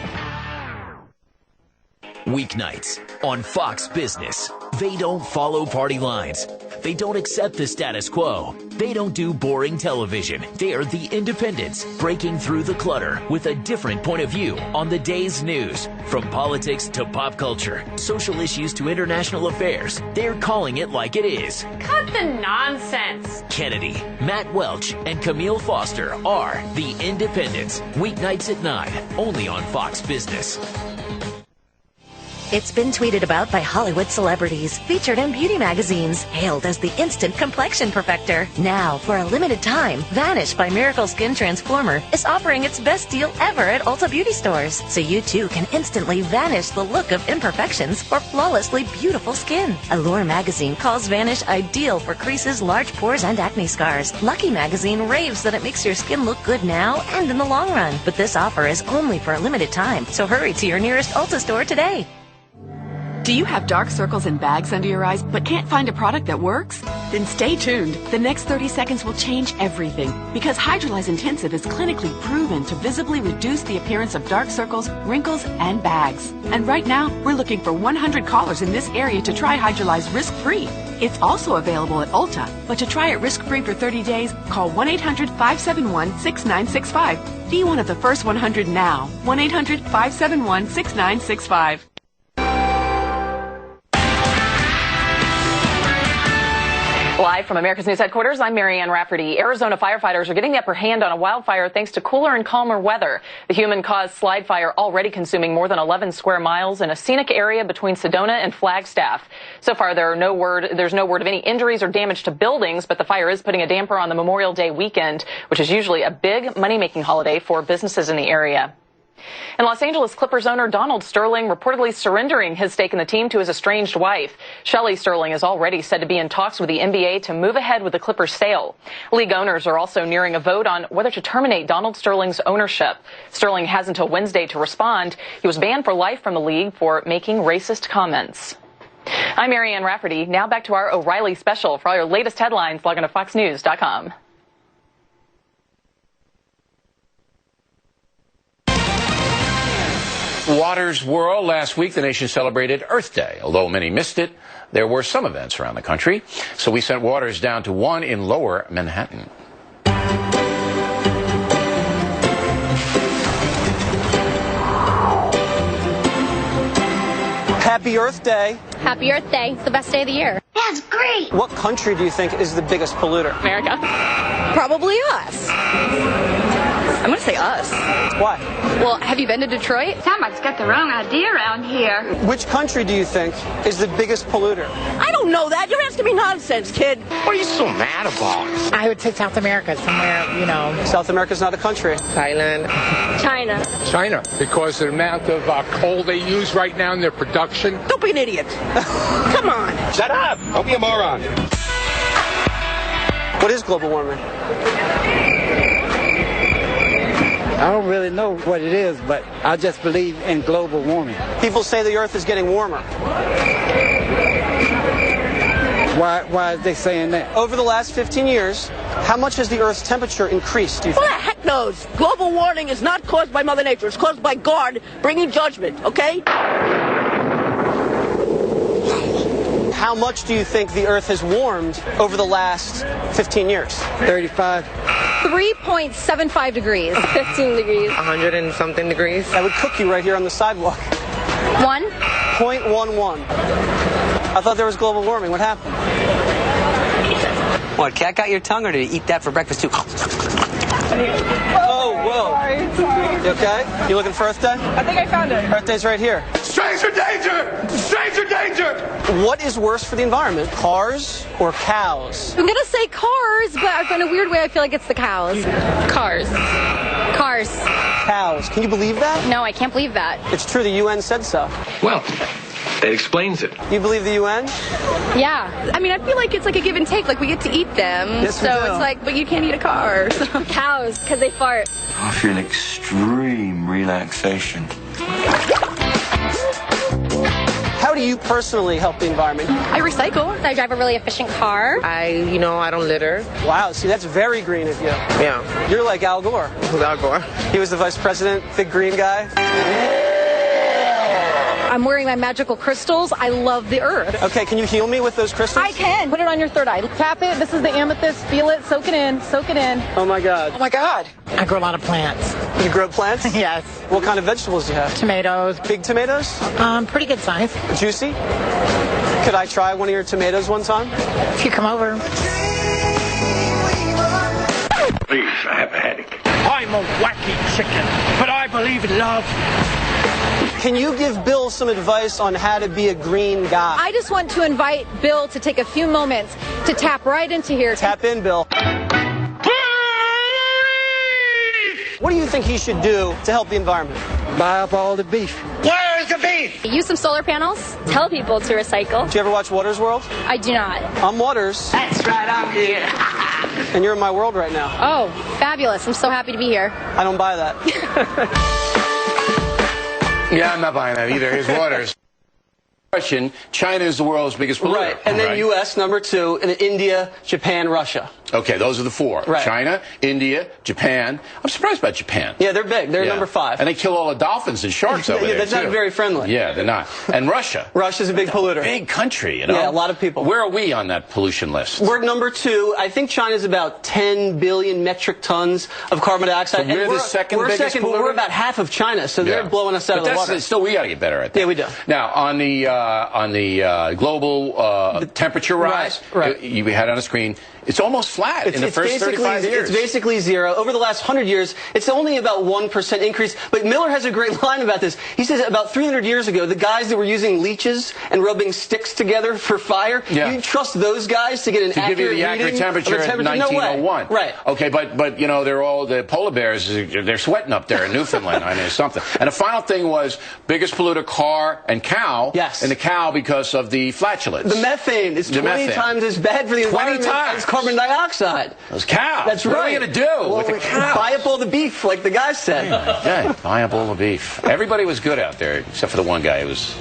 Weeknights on Fox Business. They don't follow party lines. They don't accept the status quo. They don't do boring television. They are the independents, breaking through the clutter with a different point of view on the day's news. From politics to pop culture, social issues to international affairs, they're calling it like it is. Cut the nonsense. Kennedy, Matt Welch, and Camille Foster are the independents. Weeknights at 9, only on Fox Business. It's been tweeted about by Hollywood celebrities, featured in beauty magazines, hailed as the instant complexion perfector. Now, for a limited time, Vanish by Miracle Skin Transformer is offering its best deal ever at Ulta Beauty Stores. So you too can instantly vanish the look of imperfections for flawlessly beautiful skin. Allure magazine calls Vanish ideal for creases, large pores, and acne scars. Lucky magazine raves that it makes your skin look good now and in the long run. But this offer is only for a limited time, so hurry to your nearest Ulta store today. Do you have dark circles and bags under your eyes but can't find a product that works? Then stay tuned. The next 30 seconds will change everything because Hydrolyze Intensive is clinically proven to visibly reduce the appearance of dark circles, wrinkles, and bags. And right now, we're looking for 100 callers in this area to try Hydrolyze risk-free. It's also available at Ulta, but to try it risk-free for 30 days, call 1-800-571-6965. Be one of the first 100 now. 1-800-571-6965. Live from America's News Headquarters, I'm Marianne Rafferty. Arizona firefighters are getting the upper hand on a wildfire thanks to cooler and calmer weather. The human-caused slide fire already consuming more than 11 square miles in a scenic area between Sedona and Flagstaff. So far, there's no word of any injuries or damage to buildings, but the fire is putting a damper on the Memorial Day weekend, which is usually a big money-making holiday for businesses in the area. And Los Angeles Clippers owner Donald Sterling reportedly surrendering his stake in the team to his estranged wife. Shelley Sterling is already said to be in talks with the NBA to move ahead with the Clippers' sale. League owners are also nearing a vote on whether to terminate Donald Sterling's ownership. Sterling has until Wednesday to respond. He was banned for life from the league for making racist comments. I'm Marianne Rafferty. Now back to our O'Reilly special. For all your latest headlines, log on to foxnews.com. Water's World. Last week, the nation celebrated Earth Day. Although many missed it, there were some events around the country. So we sent Waters down to one in lower Manhattan. Happy Earth Day. Happy Earth Day. It's the best day of the year. That's great. What country do you think is the biggest polluter? America. Probably us. I'm going to say us. Why? Well, have you been to Detroit? Somebody's got the wrong idea around here. Which country do you think is the biggest polluter? I don't know that. You're asking me nonsense, kid. What are you so mad about? I would say South America, somewhere, you know. South America's not a country. Thailand. China. China, because of the amount of coal they use right now in their production. Don't be an idiot. Come on. Shut up. Don't be a moron. What is global warming? I don't really know what it is, but I just believe in global warming. People say the Earth is getting warmer. Why are they saying that? Over the last 15 years, how much has the Earth's temperature increased, do you think? Well, the heck knows. Global warming is not caused by Mother Nature. It's caused by God bringing judgment, okay? How much do you think the Earth has warmed over the last 15 years? 35. 3.75 degrees. 15 degrees. 100 and something degrees. I would cook you right here on the sidewalk. 0.11. I thought there was global warming. What happened? What, cat got your tongue, or did he eat that for breakfast too? Oh, whoa. Sorry. You okay? You looking for Earth Day? I think I found it. Earth Day's right here. Stranger danger! Stranger danger! What is worse for the environment, cars or cows? I'm going to say cars, but in a weird way I feel like it's the cows. Cars. Cars. Cows. Can you believe that? No, I can't believe that. It's true. The UN said so. Well, that explains it. You believe the UN? Yeah. I mean, I feel like it's like a give and take. Like, we get to eat them. Yes, we so do. it's like, but you can't eat a car. So. Cows, because they fart. I feel extreme relaxation. How do you personally help the environment? I recycle. I drive a really efficient car. I don't litter. Wow, see, that's very green of you. Yeah. You're like Al Gore. Who's Al Gore? He was the vice president, big green guy. I'm wearing my magical crystals. I love the earth. Okay, can you heal me with those crystals? I can. Put it on your third eye. Tap it. This is the amethyst. Feel it. Soak it in. Soak it in. Oh my God. Oh my God. I grow a lot of plants. You grow plants? Yes. What kind of vegetables do you have? Tomatoes. Big tomatoes? Pretty good size. Juicy? Could I try one of your tomatoes one time? If you come over. Please, I have a headache. I'm a wacky chicken, but I believe in love. Can you give Bill some advice on how to be a green guy? I just want to invite Bill to take a few moments to tap right into here. Tap in, Bill. What do you think he should do to help the environment? Buy up all the beef. Where's the beef? Use some solar panels. Tell people to recycle. Do you ever watch Waters World? I do not. I'm Waters. That's right, I'm here. And you're in my world right now. Oh, fabulous. I'm so happy to be here. I don't buy that. Yeah, I'm not buying that either. Here's Waters. Question, China is the world's biggest polluter. Right, and then U.S. number 2, and then India, Japan, Russia. Okay, those are the 4. Right. China, India, Japan. I'm surprised about Japan. Yeah, they're big. They're number 5. And they kill all the dolphins and sharks over there, that's not very friendly. Yeah, they're not. And Russia. Russia's a big polluter. Big country, you know. Yeah, a lot of people. Where are we on that pollution list? We're number 2. I think China's about 10 billion metric tons of carbon dioxide. So we're the second biggest polluter? We're about half of China, so they're blowing us out of the water. Still, we got to get better at that. Yeah, we do. Now, on the global temperature rise, you had on a screen, it's almost flat in the first 35 years. It's basically zero. Over the last 100 years, it's only about 1% increase. But Miller has a great line about this. He says about 300 years ago, the guys that were using leeches and rubbing sticks together for fire, you trust those guys to get an accurate give you the accurate temperature in 1901. No way. Right. Okay, but you know, they're all, the polar bears, they're sweating up there in Newfoundland. I mean, it's something. And the final thing was, biggest polluter, car and cow. Yes. And the cow because of the flatulence. The methane is 20 times as bad for the environment as carbon dioxide. Those cows. That's right. right. What are you going to do with the cows? Buy up all the beef, like the guy said. Yeah, buy up all the beef. Everybody was good out there, except for the one guy who was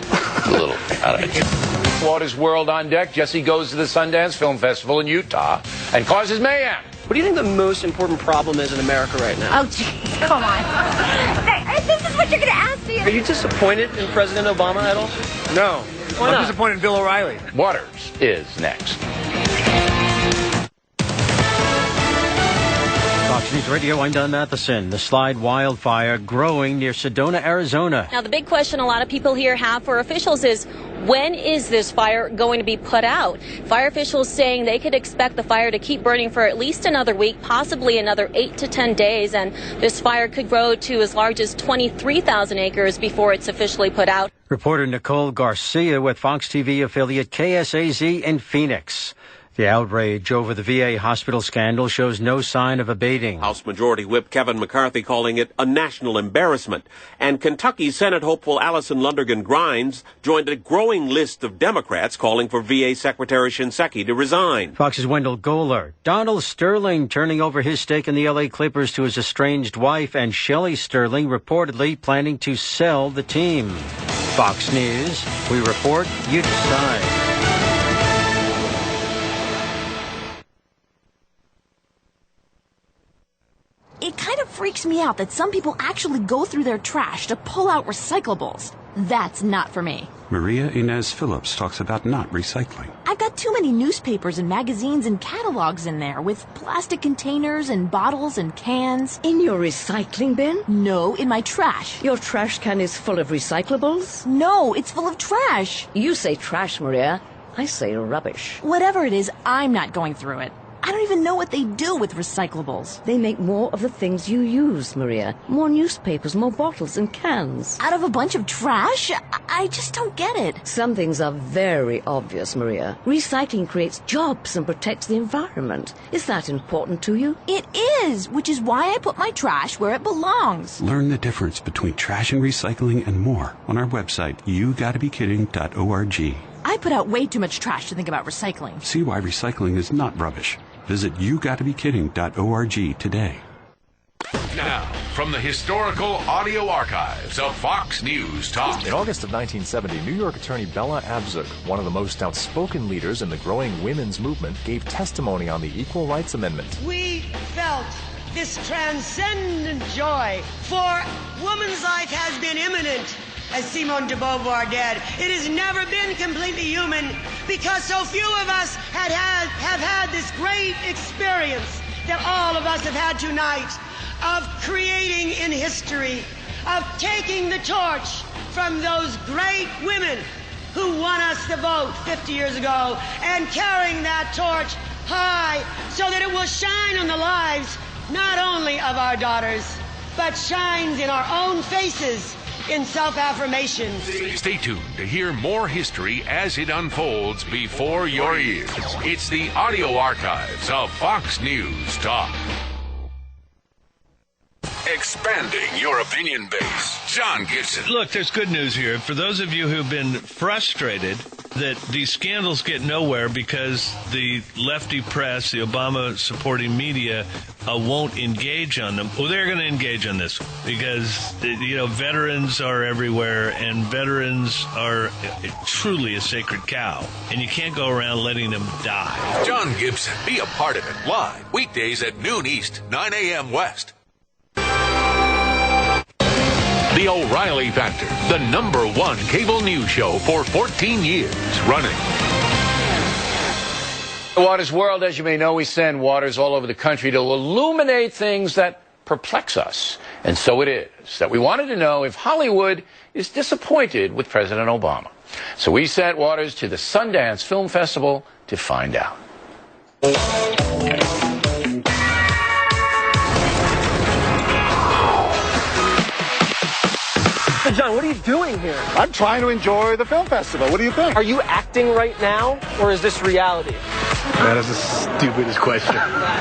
a little out of it. Waters World on deck. Jesse goes to the Sundance Film Festival in Utah and causes mayhem. What do you think the most important problem is in America right now? Oh, jeez, come on. This is what you're going to ask me. Are you disappointed in President Obama at all? No. Why not? I'm disappointed in Bill O'Reilly. Waters is next. Fox News Radio, I'm Don Matheson. The slide wildfire growing near Sedona, Arizona. Now, the big question a lot of people here have for officials is, when is this fire going to be put out? Fire officials saying they could expect the fire to keep burning for at least another week, possibly another 8 to 10 days, and this fire could grow to as large as 23,000 acres before it's officially put out. Reporter Nicole Garcia with Fox TV affiliate KSAZ in Phoenix. The outrage over the VA hospital scandal shows no sign of abating. House Majority Whip Kevin McCarthy calling it a national embarrassment. And Kentucky Senate hopeful Allison Lundergan Grimes joined a growing list of Democrats calling for VA Secretary Shinseki to resign. Fox's Wendell Goler. Donald Sterling turning over his stake in the LA Clippers to his estranged wife, and Shelley Sterling reportedly planning to sell the team. Fox News. We report, you decide. It kind of freaks me out that some people actually go through their trash to pull out recyclables. That's not for me. Maria Inez Phillips talks about not recycling. I've got too many newspapers and magazines and catalogs in there with plastic containers and bottles and cans. In your recycling bin? No, in my trash. Your trash can is full of recyclables? No, it's full of trash. You say trash, Maria. I say rubbish. Whatever it is, I'm not going through it. I don't even know what they do with recyclables. They make more of the things you use, Maria. More newspapers, more bottles and cans. Out of a bunch of trash? I just don't get it. Some things are very obvious, Maria. Recycling creates jobs and protects the environment. Is that important to you? It is, which is why I put my trash where it belongs. Learn the difference between trash and recycling and more on our website, yougottabekidding.org. I put out way too much trash to think about recycling. See why recycling is not rubbish. Visit yougottabekidding.org today. Now, from the historical audio archives of Fox News Talk. In August of 1970, New York attorney Bella Abzug, one of the most outspoken leaders in the growing women's movement, gave testimony on the Equal Rights Amendment. We felt this transcendent joy, for woman's life has been imminent. As Simone de Beauvoir did, it has never been completely human because so few of us have had this great experience that all of us have had tonight of creating in history, of taking the torch from those great women who won us the vote 50 years ago and carrying that torch high so that it will shine on the lives not only of our daughters, but shines in our own faces in self-affirmation. Stay tuned to hear more history as it unfolds before your ears. It's the audio archives of Fox News Talk. Expanding your opinion base. John Gibson. Look, there's good news here. For those of you who've been frustrated that these scandals get nowhere because the lefty press, the Obama-supporting media, won't engage on them. Well, they're going to engage on this because, veterans are everywhere, and veterans are truly a sacred cow. And you can't go around letting them die. John Gibson. Be a part of it live. Weekdays at noon East, 9 a.m. West. The O'Reilly Factor, the #1 cable news show for 14 years running. Waters World, as you may know, we send waters all over the country to illuminate things that perplex us. And so it is that we wanted to know if Hollywood is disappointed with President Obama. So we sent waters to the Sundance Film Festival to find out. Hey, John, what are you doing here? I'm trying to enjoy the film festival. What do you think? Are you acting right now, or is this reality? That is the stupidest question.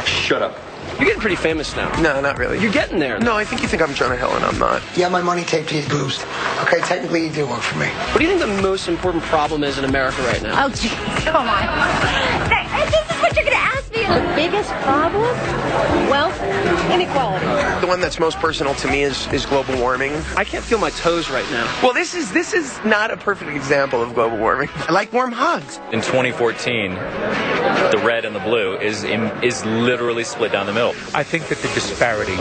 Shut up. You're getting pretty famous now. No, not really. You're getting there. No, I think you think I'm Jonah Hill, and I'm not. You have my money taped to your boobs. Okay, technically you do work for me. What do you think the most important problem is in America right now? Oh, geez, come on. This is what you're going to ask me. The biggest problem? Wealth, inequality. The one that's most personal to me is global warming. I can't feel my toes right now. Well, this is not a perfect example of global warming. I like warm hugs. In 2014, the red and the blue is literally split down the middle. I think that the disparity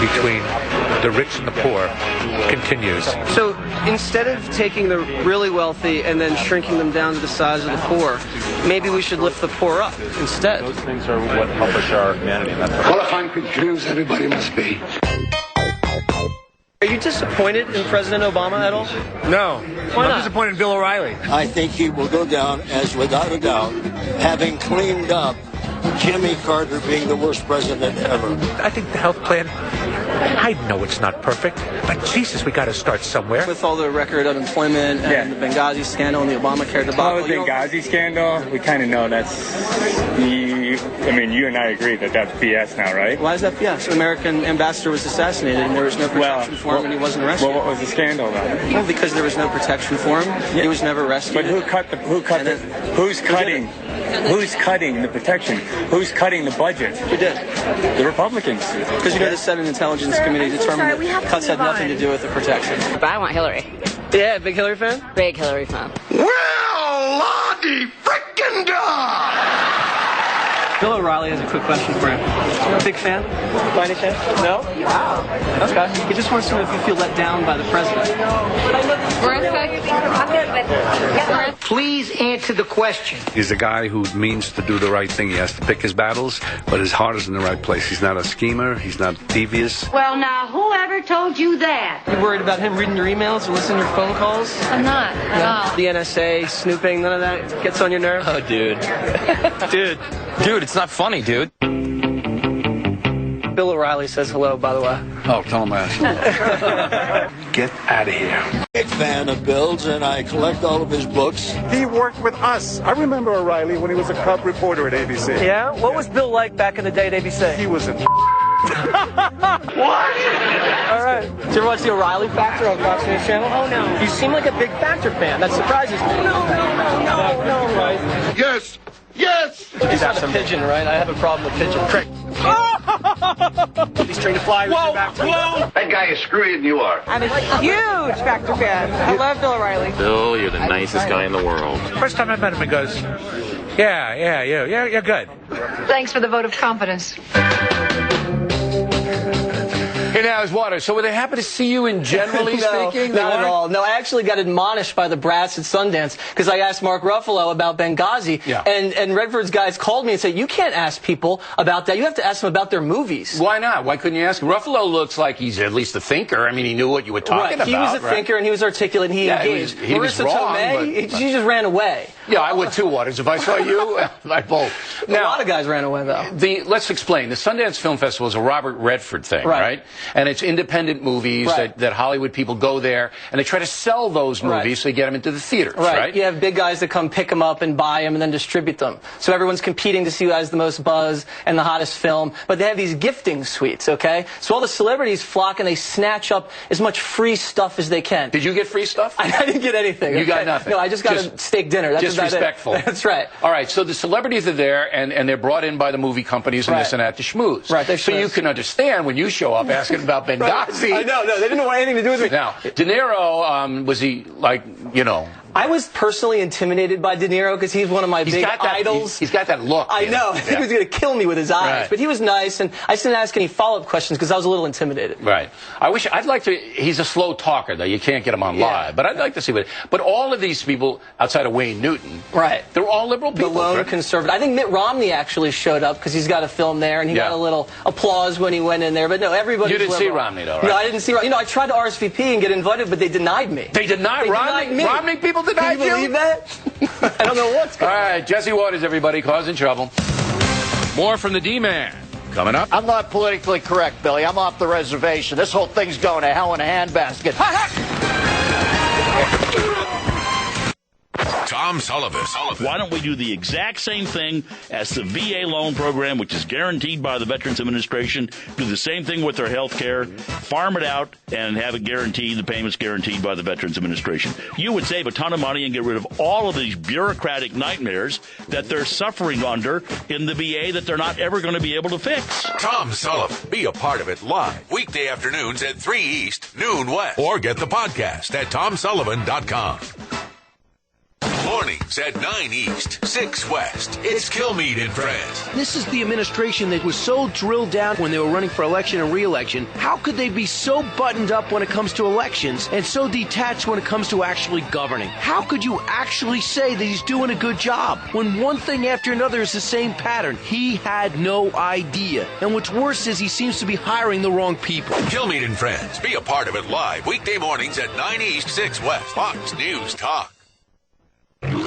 between the rich and the poor continues. So instead of taking the really wealthy and then shrinking them down to the size of the poor, maybe we should lift the poor up instead. values are what help us our humanity. And that's well, if I'm confused, everybody must be. Are you disappointed in President Obama at all? No. Why not? I'm disappointed in Bill O'Reilly. I think he will go down as, without a doubt, having cleaned up Jimmy Carter being the worst president ever. I think the health plan, I know it's not perfect, but Jesus, we got to start somewhere. With all the record unemployment and the Benghazi scandal and the Obamacare debacle. The Benghazi scandal, we kind of know you and I agree that that's BS now, right? Why is that BS? The American ambassador was assassinated and there was no protection for him and he wasn't arrested. Well, what was the scandal then? Well, because there was no protection for him. Yeah. He was never rescued. But who's cutting the protection? Who's cutting the budget? Who did? The Republicans. Because the Senate Intelligence Committee determined that cuts have nothing to do with the protection. But I want Hillary. Yeah, big Hillary fan? Big Hillary fan. Well, Lottie frickin' da! Bill O'Reilly has a quick question for you. Big fan? By any chance? No? Wow. Okay. He just wants to know if you feel let down by the president. Please answer the question. He's a guy who means to do the right thing. He has to pick his battles, but his heart is in the right place. He's not a schemer. He's not devious. Well, now, whoever told you that? You worried about him reading your emails or listening to your phone calls? I'm not at all. The NSA, snooping, none of that gets on your nerves? Oh, dude. Dude, it's not funny, dude. Bill O'Reilly says hello, by the way. Oh, tell him I Get out of here. Big fan of Bill's, and I collect all of his books. He worked with us. I remember O'Reilly when he was a cub reporter at ABC. Yeah? What was Bill like back in the day at ABC? He was a What? All right. Did you ever watch the O'Reilly Factor on Fox News Channel? Oh, no. You seem like a big Factor fan. That surprises me. No, right? Yes! Yes! He's not a pigeon, right? I have a problem with pigeons. Correct. He's trying to fly with your back. Whoa! That guy is screwier than you are. I'm a huge Factor fan. I love Bill O'Reilly. Bill, you're the nicest guy in the world. First time I met him, he goes, yeah, you're good. Thanks for the vote of confidence. Hey, now, it's Waters. So were they happy to see you in generally speaking? Not at all. No, I actually got admonished by the brats at Sundance because I asked Mark Ruffalo about Benghazi. Yeah. And Redford's guys called me and said, you can't ask people about that. You have to ask them about their movies. Why not? Why couldn't you ask him? Ruffalo looks like he's at least a thinker. I mean, he knew what you were talking about. He was a thinker and he was articulate and he engaged. He was wrong. She just ran away. Yeah, I would too, Waters. If I saw you, I'd bolt. Now, a lot of guys ran away, though. Let's explain. The Sundance Film Festival is a Robert Redford thing, right? And it's independent movies that Hollywood people go there, and they try to sell those movies so they get them into the theaters, right? You have big guys that come pick them up and buy them and then distribute them. So everyone's competing to see who has the most buzz and the hottest film. But they have these gifting suites, okay? So all the celebrities flock and they snatch up as much free stuff as they can. Did you get free stuff? I didn't get anything. You got nothing? No, I just got a steak dinner. That's disrespectful. That's right. All right, so the celebrities are there, and they're brought in by the movie companies and this and that to schmooze. Right, so you can understand when you show up asking about Benghazi. I know, no, they didn't want anything to do with me. Now, De Niro, was he like, I was personally intimidated by De Niro because he's one of my big idols. He's got that look. I know. I think he was going to kill me with his eyes. But he was nice, and I just didn't ask any follow-up questions because I was a little intimidated. Right. I'd like to, he's a slow talker, though. You can't get him on live. But I'd like to see what, but all of these people, outside of Wayne Newton, they're all liberal people. The lone conservative. I think Mitt Romney actually showed up because he's got a film there, and he got a little applause when he went in there. But no, everybody. You didn't see Romney, though, right? No, I didn't see Romney. I tried to RSVP and get invited, but they denied me. They denied Romney? Me. Romney people denied you? Can you believe that? I don't know what's going on. All right, Jesse Waters, everybody, causing trouble. More from the D-Man coming up. I'm not politically correct, Billy. I'm off the reservation. This whole thing's going to hell in a handbasket. Tom Sullivan. Why don't we do the exact same thing as the VA loan program, which is guaranteed by the Veterans Administration, do the same thing with their health care, farm it out, and have it guaranteed, the payments guaranteed by the Veterans Administration. You would save a ton of money and get rid of all of these bureaucratic nightmares that they're suffering under in the VA that they're not ever going to be able to fix. Tom Sullivan. Be a part of it live, weekday afternoons at 3 East, noon West. Or get the podcast at TomSullivan.com. Mornings at 9 East, 6 West. It's Kilmeade and Friends. This is the administration that was so drilled down when they were running for election and re-election. How could they be so buttoned up when it comes to elections and so detached when it comes to actually governing? How could you actually say that he's doing a good job when one thing after another is the same pattern? He had no idea. And what's worse is he seems to be hiring the wrong people. Kilmeade and Friends. Be a part of it live weekday mornings at 9 East, 6 West. Fox News Talk.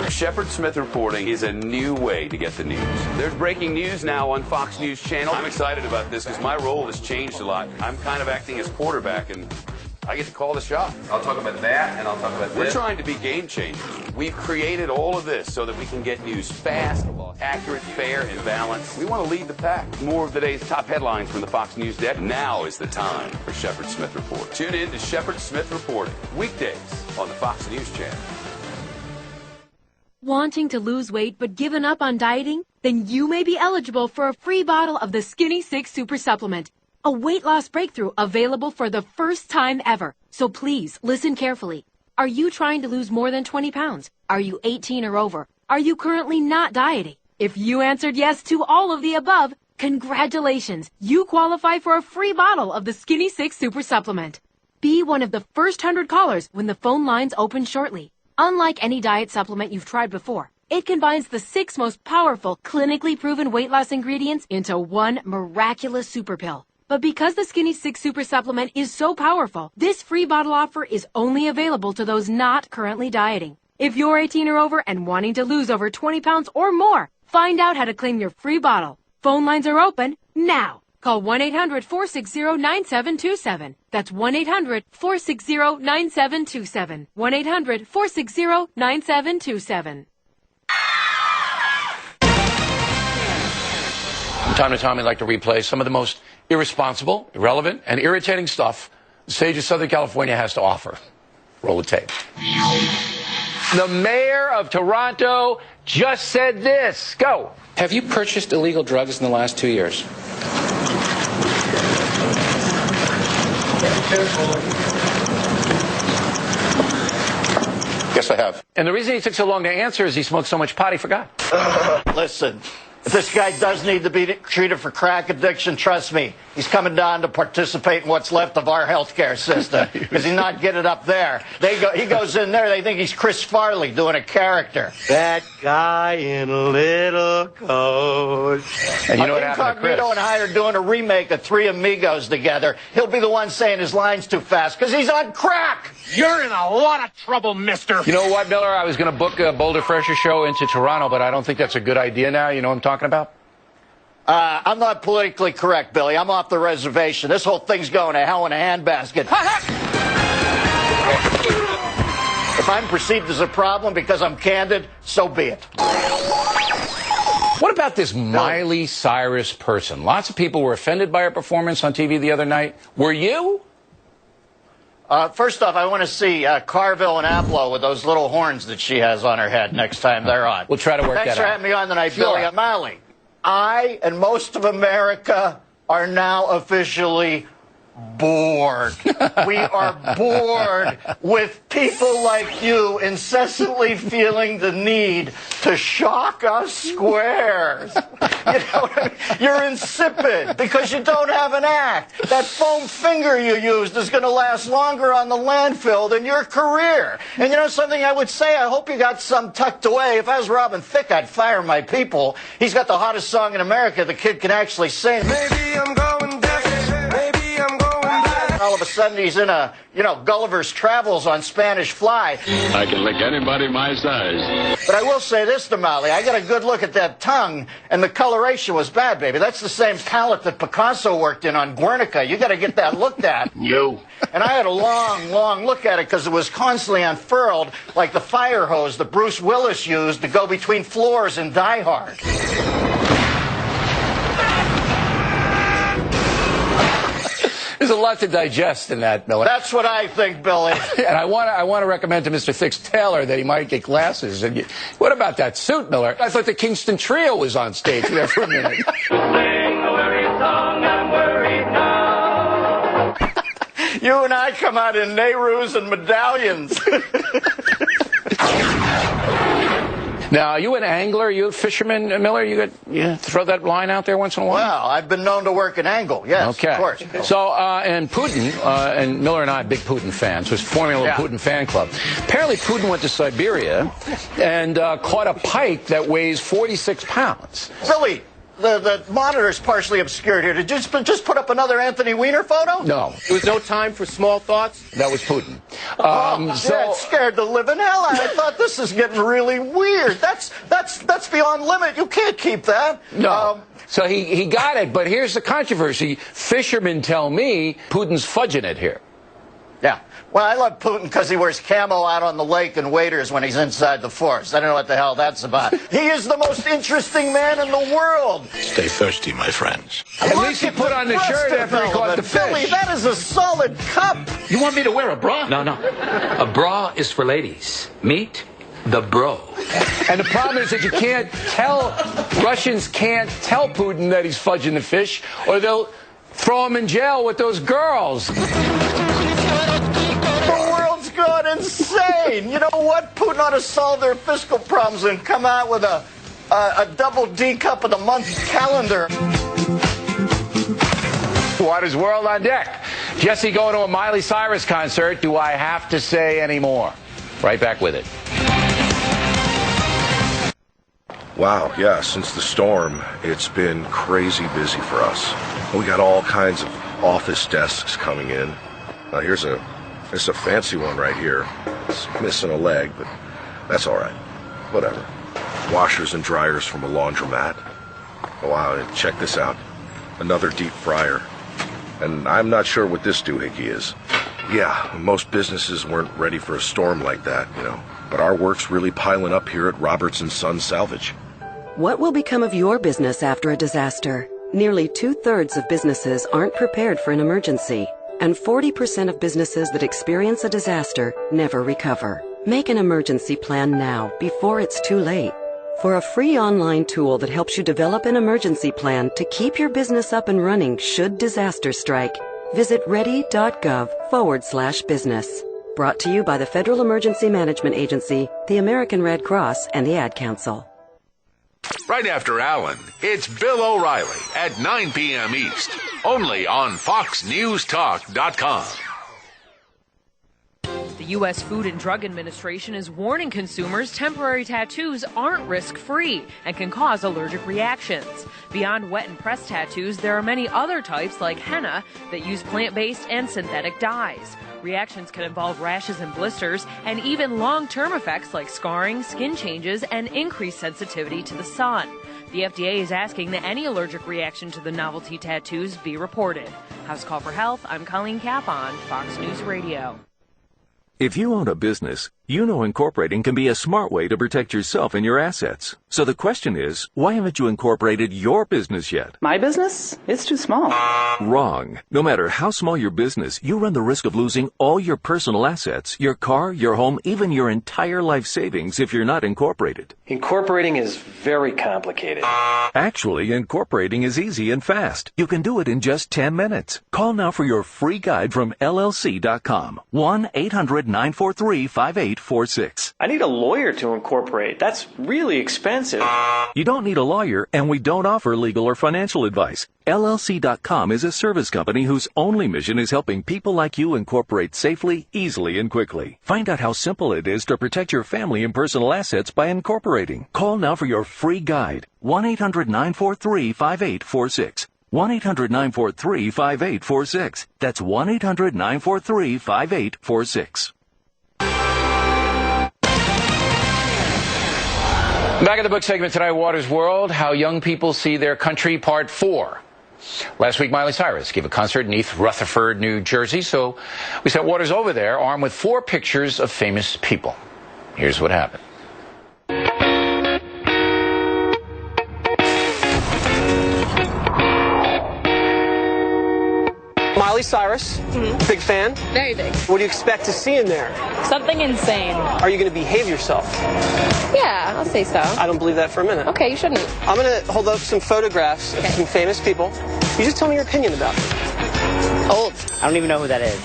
Shepard Smith reporting is a new way to get the news. There's breaking news now on Fox News Channel. I'm excited about this because my role has changed a lot. I'm kind of acting as quarterback, and I get to call the shot. I'll talk about that, and I'll talk about this. We're trying to be game changers. We've created all of this so that we can get news fast, accurate, fair, and balanced. We want to lead the pack. More of today's top headlines from the Fox News desk. Now is the time for Shepard Smith Report. Tune in to Shepard Smith Reporting, weekdays on the Fox News Channel. Wanting to lose weight but given up on dieting? Then you may be eligible for a free bottle of the Skinny 6 Super Supplement, a weight loss breakthrough available for the first time ever. So please, listen carefully. Are you trying to lose more than 20 pounds? Are you 18 or over? Are you currently not dieting? If you answered yes to all of the above, congratulations! You qualify for a free bottle of the Skinny 6 Super Supplement. Be one of the first 100 callers when the phone lines open shortly. Unlike any diet supplement you've tried before, it combines the 6 most powerful, clinically proven weight loss ingredients into one miraculous super pill. But because the Skinny 6 Super Supplement is so powerful, this free bottle offer is only available to those not currently dieting. If you're 18 or over and wanting to lose over 20 pounds or more, find out how to claim your free bottle. Phone lines are open now. Call 1-800-460-9727. That's 1-800-460-9727. 1-800-460-9727. From time to time, we like to replay some of the most irresponsible, irrelevant, and irritating stuff the stage of Southern California has to offer. Roll the tape. The mayor of Toronto just said this. Go. Have you purchased illegal drugs in the last 2 years? Yes, I have. And the reason he took so long to answer is he smoked so much pot he forgot. Listen, if this guy does need to be treated for crack addiction, trust me, he's coming down to participate in what's left of our healthcare system because he's not getting it up there. He goes in there, they think he's Chris Farley doing a character. That guy in a little coat. And you know what happened to Chris? Incognito and I are doing a remake of Three Amigos together. He'll be the one saying his lines too fast because he's on crack. You're in a lot of trouble, mister. You know what, Miller? I was going to book a Boulder Fresher show into Toronto, but I don't think that's a good idea now. You know what I'm talking about? I'm not politically correct, Billy. I'm off the reservation. This whole thing's going to hell in a handbasket. If I'm perceived as a problem because I'm candid, so be it. What about this Miley Cyrus person? Lots of people were offended by her performance on TV the other night. Were you? First off, I want to see Carville and Aplo with those little horns that she has on her head next time they're on. We'll try to work that out. Thanks for having me on tonight, Billy. Miley, I and most of America are now officially bored. We are bored with people like you incessantly feeling the need to shock us squares. You know what I mean? You're insipid because you don't have an act. That foam finger you used is going to last longer on the landfill than your career. And you know something I would say? I hope you got some tucked away. If I was Robin Thicke, I'd fire my people. He's got the hottest song in America. The kid can actually sing. Maybe I'm going deaf. Maybe I'm going deaf. All of a sudden he's in a, Gulliver's Travels on Spanish Fly. I can lick anybody my size. But I will say this to Molly. I got a good look at that tongue, and the coloration was bad, baby. That's the same palette that Picasso worked in on Guernica. You got to get that looked at. You. And I had a long, long look at it because it was constantly unfurled like the fire hose that Bruce Willis used to go between floors in Die Hard. There's a lot to digest in that, Miller. That's what I think, Billy. And I want to recommend to Mr. Thicke's tailor that he might get glasses. And what about that suit, Miller? I thought the Kingston Trio was on stage there for a minute. You and I come out in Nehrus and medallions. Now, are you an angler? Are you a fisherman, Miller? You throw that line out there once in a while? Well, I've been known to work an angle, yes, okay. Of course. So, and Putin, and Miller and I are big Putin fans, so he's forming a little Putin fan club. Apparently, Putin went to Siberia and caught a pike that weighs 46 pounds. Billy, the monitor's partially obscured here. Did you just put up another Anthony Weiner photo? No. There was no time for small thoughts? That was Putin. It scared the living hell out of me. I thought this is getting really weird. That's beyond limit. You can't keep that. No. So he got it, but here's the controversy. Fishermen tell me Putin's fudging it here. Yeah. Well, I love Putin because he wears camo out on the lake and waders when he's inside the forest. I don't know what the hell that's about. He is the most interesting man in the world. Stay thirsty, my friends. At least he put on the shirt after he caught the fish. Billy, that is a solid cup. You want me to wear a bra? No. A bra is for ladies. Meet the bro. And the problem is that you can't tell, Russians can't tell Putin that he's fudging the fish, or they'll throw him in jail with those girls. The world's gone insane. You know what? Putin ought to solve their fiscal problems and come out with a double D cup of the month calendar. Waters World on deck. Jesse going to a Miley Cyrus concert. Do I have to say any more? Right back with it. Wow, yeah, since the storm, it's been crazy busy for us. We got all kinds of office desks coming in. Now here's a fancy one right here. It's missing a leg, but that's all right. Whatever. Washers and dryers from a laundromat. Oh, wow, and check this out. Another deep fryer. And I'm not sure what this doohickey is. Yeah, most businesses weren't ready for a storm like that, you know. But our work's really piling up here at Roberts & Son Salvage. What will become of your business after a disaster? Nearly 2/3 of businesses aren't prepared for an emergency, and 40% of businesses that experience a disaster never recover. Make an emergency plan now, before it's too late. For a free online tool that helps you develop an emergency plan to keep your business up and running should disaster strike, visit ready.gov/business. Brought to you by the Federal Emergency Management Agency, the American Red Cross, and the Ad Council. Right after Allen, it's Bill O'Reilly at 9 p.m. East, only on FoxNewsTalk.com. The U.S. Food and Drug Administration is warning consumers temporary tattoos aren't risk-free and can cause allergic reactions. Beyond wet and press tattoos, there are many other types like henna that use plant-based and synthetic dyes. Reactions can involve rashes and blisters and even long-term effects like scarring, skin changes, and increased sensitivity to the sun. The FDA is asking that any allergic reaction to the novelty tattoos be reported. House Call for Health, I'm Colleen Capon, Fox News Radio. If you own a business, you know incorporating can be a smart way to protect yourself and your assets. So the question is, why haven't you incorporated your business yet? My business? It's too small. Wrong. No matter how small your business, you run the risk of losing all your personal assets, your car, your home, even your entire life savings if you're not incorporated. Incorporating is very complicated. Actually, incorporating is easy and fast. You can do it in just 10 minutes. Call now for your free guide from LLC.com. 1-800-943-5846. I need a lawyer to incorporate. That's really expensive. You don't need a lawyer, and we don't offer legal or financial advice. LLC.com is a service company whose only mission is helping people like you incorporate safely, easily, and quickly. Find out how simple it is to protect your family and personal assets by incorporating. Call now for your free guide. 1-800-943-5846. 1-800-943-5846. That's 1-800-943-5846. Back in the book segment tonight, Waters World, How Young People See Their Country, Part 4. Last week, Miley Cyrus gave a concert in East Rutherford, New Jersey, so we sent Waters over there armed with 4 pictures of famous people. Here's what happened. Miley Cyrus, big fan? Very big. What do you expect to see in there? Something insane. Are you going to behave yourself? Yeah, I'll say so. I don't believe that for a minute. Okay, you shouldn't. I'm going to hold up some photographs of some famous people. You just tell me your opinion about them. Old. I don't even know who that is.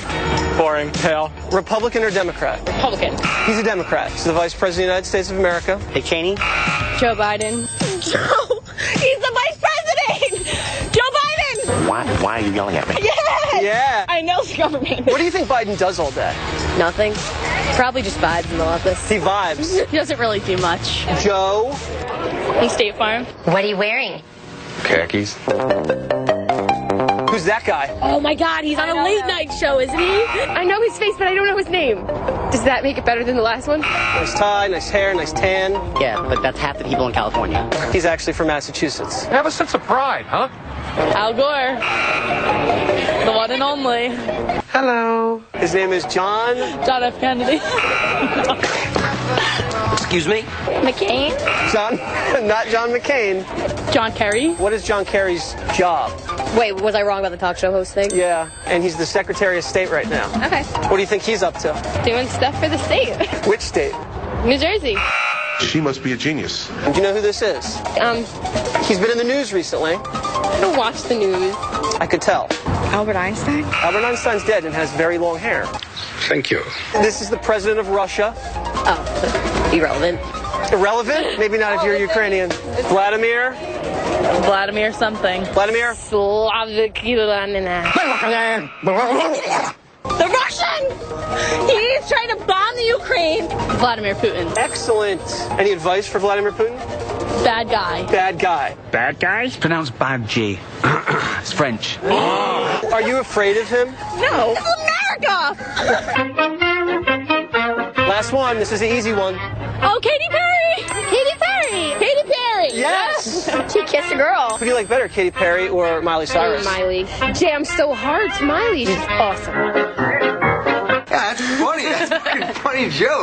Boring. Pale. Republican or Democrat? Republican. He's a Democrat. He's the Vice President of the United States of America. Hey, Cheney. Joe Biden. Joe! He's the vice president! Joe Biden! Why are you yelling at me? Yeah. I know the government. What do you think Biden does all day? Nothing. Probably just vibes in the office. He vibes. He doesn't really do much. Joe. From State Farm. What are you wearing? Khakis. Who's that guy? Oh my God, he's on a late night show, isn't he? I know his face, but I don't know his name. Does that make it better than the last one? Nice tie, nice hair, nice tan. Yeah, but that's half the people in California. He's actually from Massachusetts. Have a sense of pride, huh? Al Gore. The one and only. Hello. His name is John F. Kennedy. Excuse me? McCain. John, not John McCain. John Kerry. What is John Kerry's job? Wait, was I wrong about the talk show host thing? Yeah, and he's the Secretary of State right now. Okay. What do you think he's up to? Doing stuff for the state. Which state? New Jersey. She must be a genius. And do you know who this is? He's been in the news recently. I don't watch the news. I could tell. Albert Einstein? Albert Einstein's dead and has very long hair. Thank you. This is the president of Russia. Oh, irrelevant. Irrelevant? Maybe not if you're Ukrainian. Vladimir? Vladimir something. Vladimir? The Russian! He's trying to bomb the Ukraine. Vladimir Putin. Excellent. Any advice for Vladimir Putin? Bad guy. Bad guy. Bad guys? Pronounced bad G. It's French. Are you afraid of him? No. It's America! Last one. This is the easy one. Oh, Katy Perry! Katy Perry! Katy Perry! Yes! She kissed a girl. Who do you like better, Katy Perry or Miley Cyrus? Miley. Jam so hard to Miley. She's awesome. Yeah, that's funny. That's a pretty funny joke.